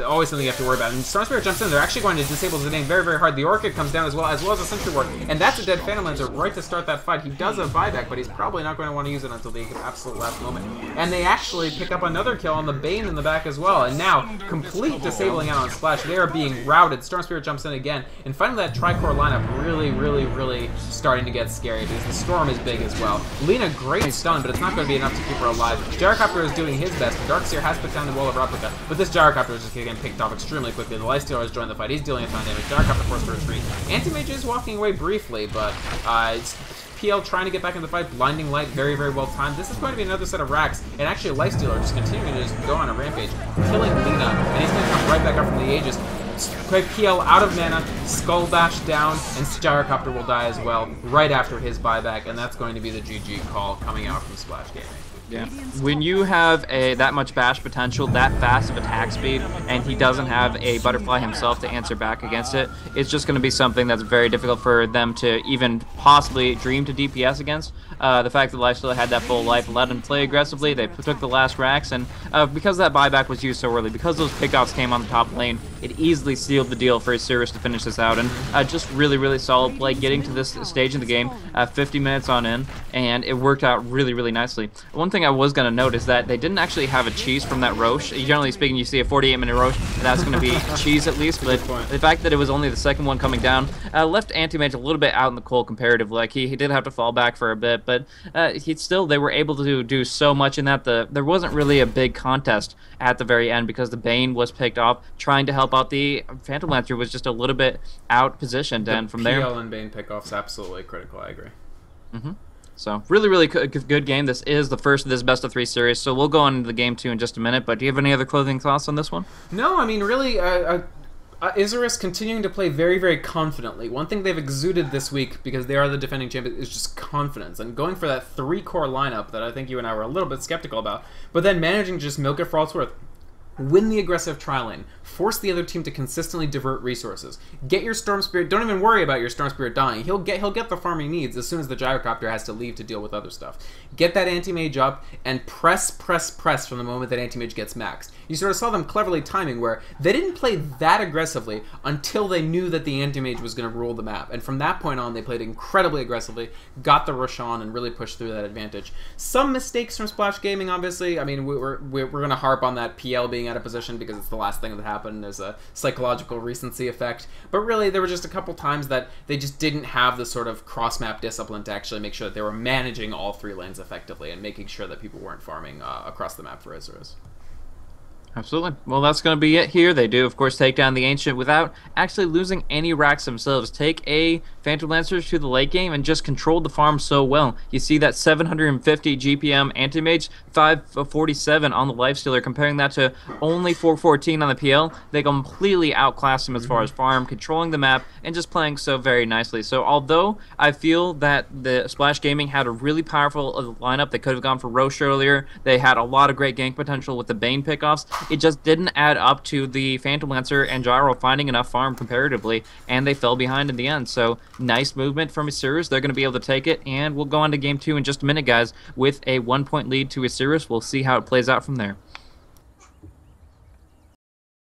S1: always something you have to worry about. And Storm Spirit jumps in. They're actually going to disable Zidane very, very hard. The Orchid comes down as well as a Sentry Ward. And that's a dead Phantom Lancer right to start that fight. He does have buyback, but he's probably not going to want to use it until the absolute last moment. And they actually pick up another kill on the Bane in the back as well. And now, complete disabling out on Splash. They are being routed. Storm Spirit jumps in again. And finally, that Tricore lineup really starting to get scary because the Storm is big as well. Lina, great stun, but it's not going to be enough to keep her alive. Gyrocopter is doing his best. Darkseer has put down the wall of replica, but this Gyrocopter is just getting picked off extremely quickly. The Lifestealer has joined the fight. He's dealing a ton of damage. Gyrocopter forced to retreat. Anti-Mage is walking away briefly, but it's PL trying to get back in the fight. Blinding Light, very, very well timed. This is going to be another set of racks, and actually Lifestealer just continuing to just go on a rampage, killing Lina, and he's going to come right back up from the Aegis. Quick PL out of mana, Skull Bash down, and Gyrocopter will die as well right after his buyback, and that's going to be the GG call coming out from Splash Gaming.
S3: Yeah. When you have that much bash potential, that fast of attack speed, and he doesn't have a butterfly himself to answer back against it, it's just going to be something that's very difficult for them to even possibly dream to DPS against. The fact that Lifestealer had that full life let him play aggressively, they took the last racks, and because that buyback was used so early, because those pickoffs came on the top lane, it easily sealed the deal for Isurus to finish this out. And just really, really solid play getting to this stage in the game, 50 minutes on in, and it worked out really, really nicely. One thing I was going to note is that they didn't actually have a cheese from that Roche. Generally speaking, you see a 48-minute Roche, and that's going to be cheese at least, but the fact that it was only the second one coming down left Anti-Mage a little bit out in the cold comparatively. Like, he did have to fall back for a bit, but they were able to do so much in that there wasn't really a big contest at the very end because the Bane was picked off trying to help out the Phantom Lancer was just a little bit out positioned, and from there
S1: PL and Bane pickoffs absolutely critical. I agree.
S3: So really, really good game. This is the first of this best of 3 series, so we'll go on into the game 2 in just a minute, but do you have any other closing thoughts on this one?
S1: No, I mean, really, Isurus continuing to play very, very confidently. One thing they've exuded this week, because they are the defending champions, is just confidence. And going for that 3-core lineup that I think you and I were a little bit skeptical about, but then managing to just milk it for all it's worth. Win the aggressive tri lane. Force the other team to consistently divert resources. Get your Storm Spirit. Don't even worry about your Storm Spirit dying. He'll get the farm he needs as soon as the Gyrocopter has to leave to deal with other stuff. Get that Anti-Mage up and press from the moment that Anti-Mage gets maxed. You sort of saw them cleverly timing where they didn't play that aggressively until they knew that the Anti-Mage was going to rule the map. And from that point on, they played incredibly aggressively, got the rush on, and really pushed through that advantage. Some mistakes from Splash Gaming, obviously. I mean, we're going to harp on that PL being out of position because it's the last thing that happened. There's a psychological recency effect. But really, there were just a couple times that they just didn't have the sort of cross-map discipline to actually make sure that they were managing all 3 lanes effectively and making sure that people weren't farming across the map for Isurus.
S3: Absolutely. Well, that's going to be it here. They do, of course, take down the Ancient without actually losing any racks themselves. Take a Phantom Lancer to the late game and just controlled the farm so well. You see that 750 GPM Anti-Mage, 547 on the Lifestealer, comparing that to only 414 on the PL. They completely outclassed him as far as farm, controlling the map, and just playing so very nicely. So although I feel that the Splash Gaming had a really powerful lineup, they could have gone for Roche earlier. They had a lot of great gank potential with the Bane pickoffs. It just didn't add up to the Phantom Lancer and Gyro finding enough farm comparatively, and they fell behind in the end. So nice movement from Isurus. They're going to be able to take it, and we'll go on to game 2 in just a minute, guys, with a 1-point lead to Isurus. We'll see how it plays out from there.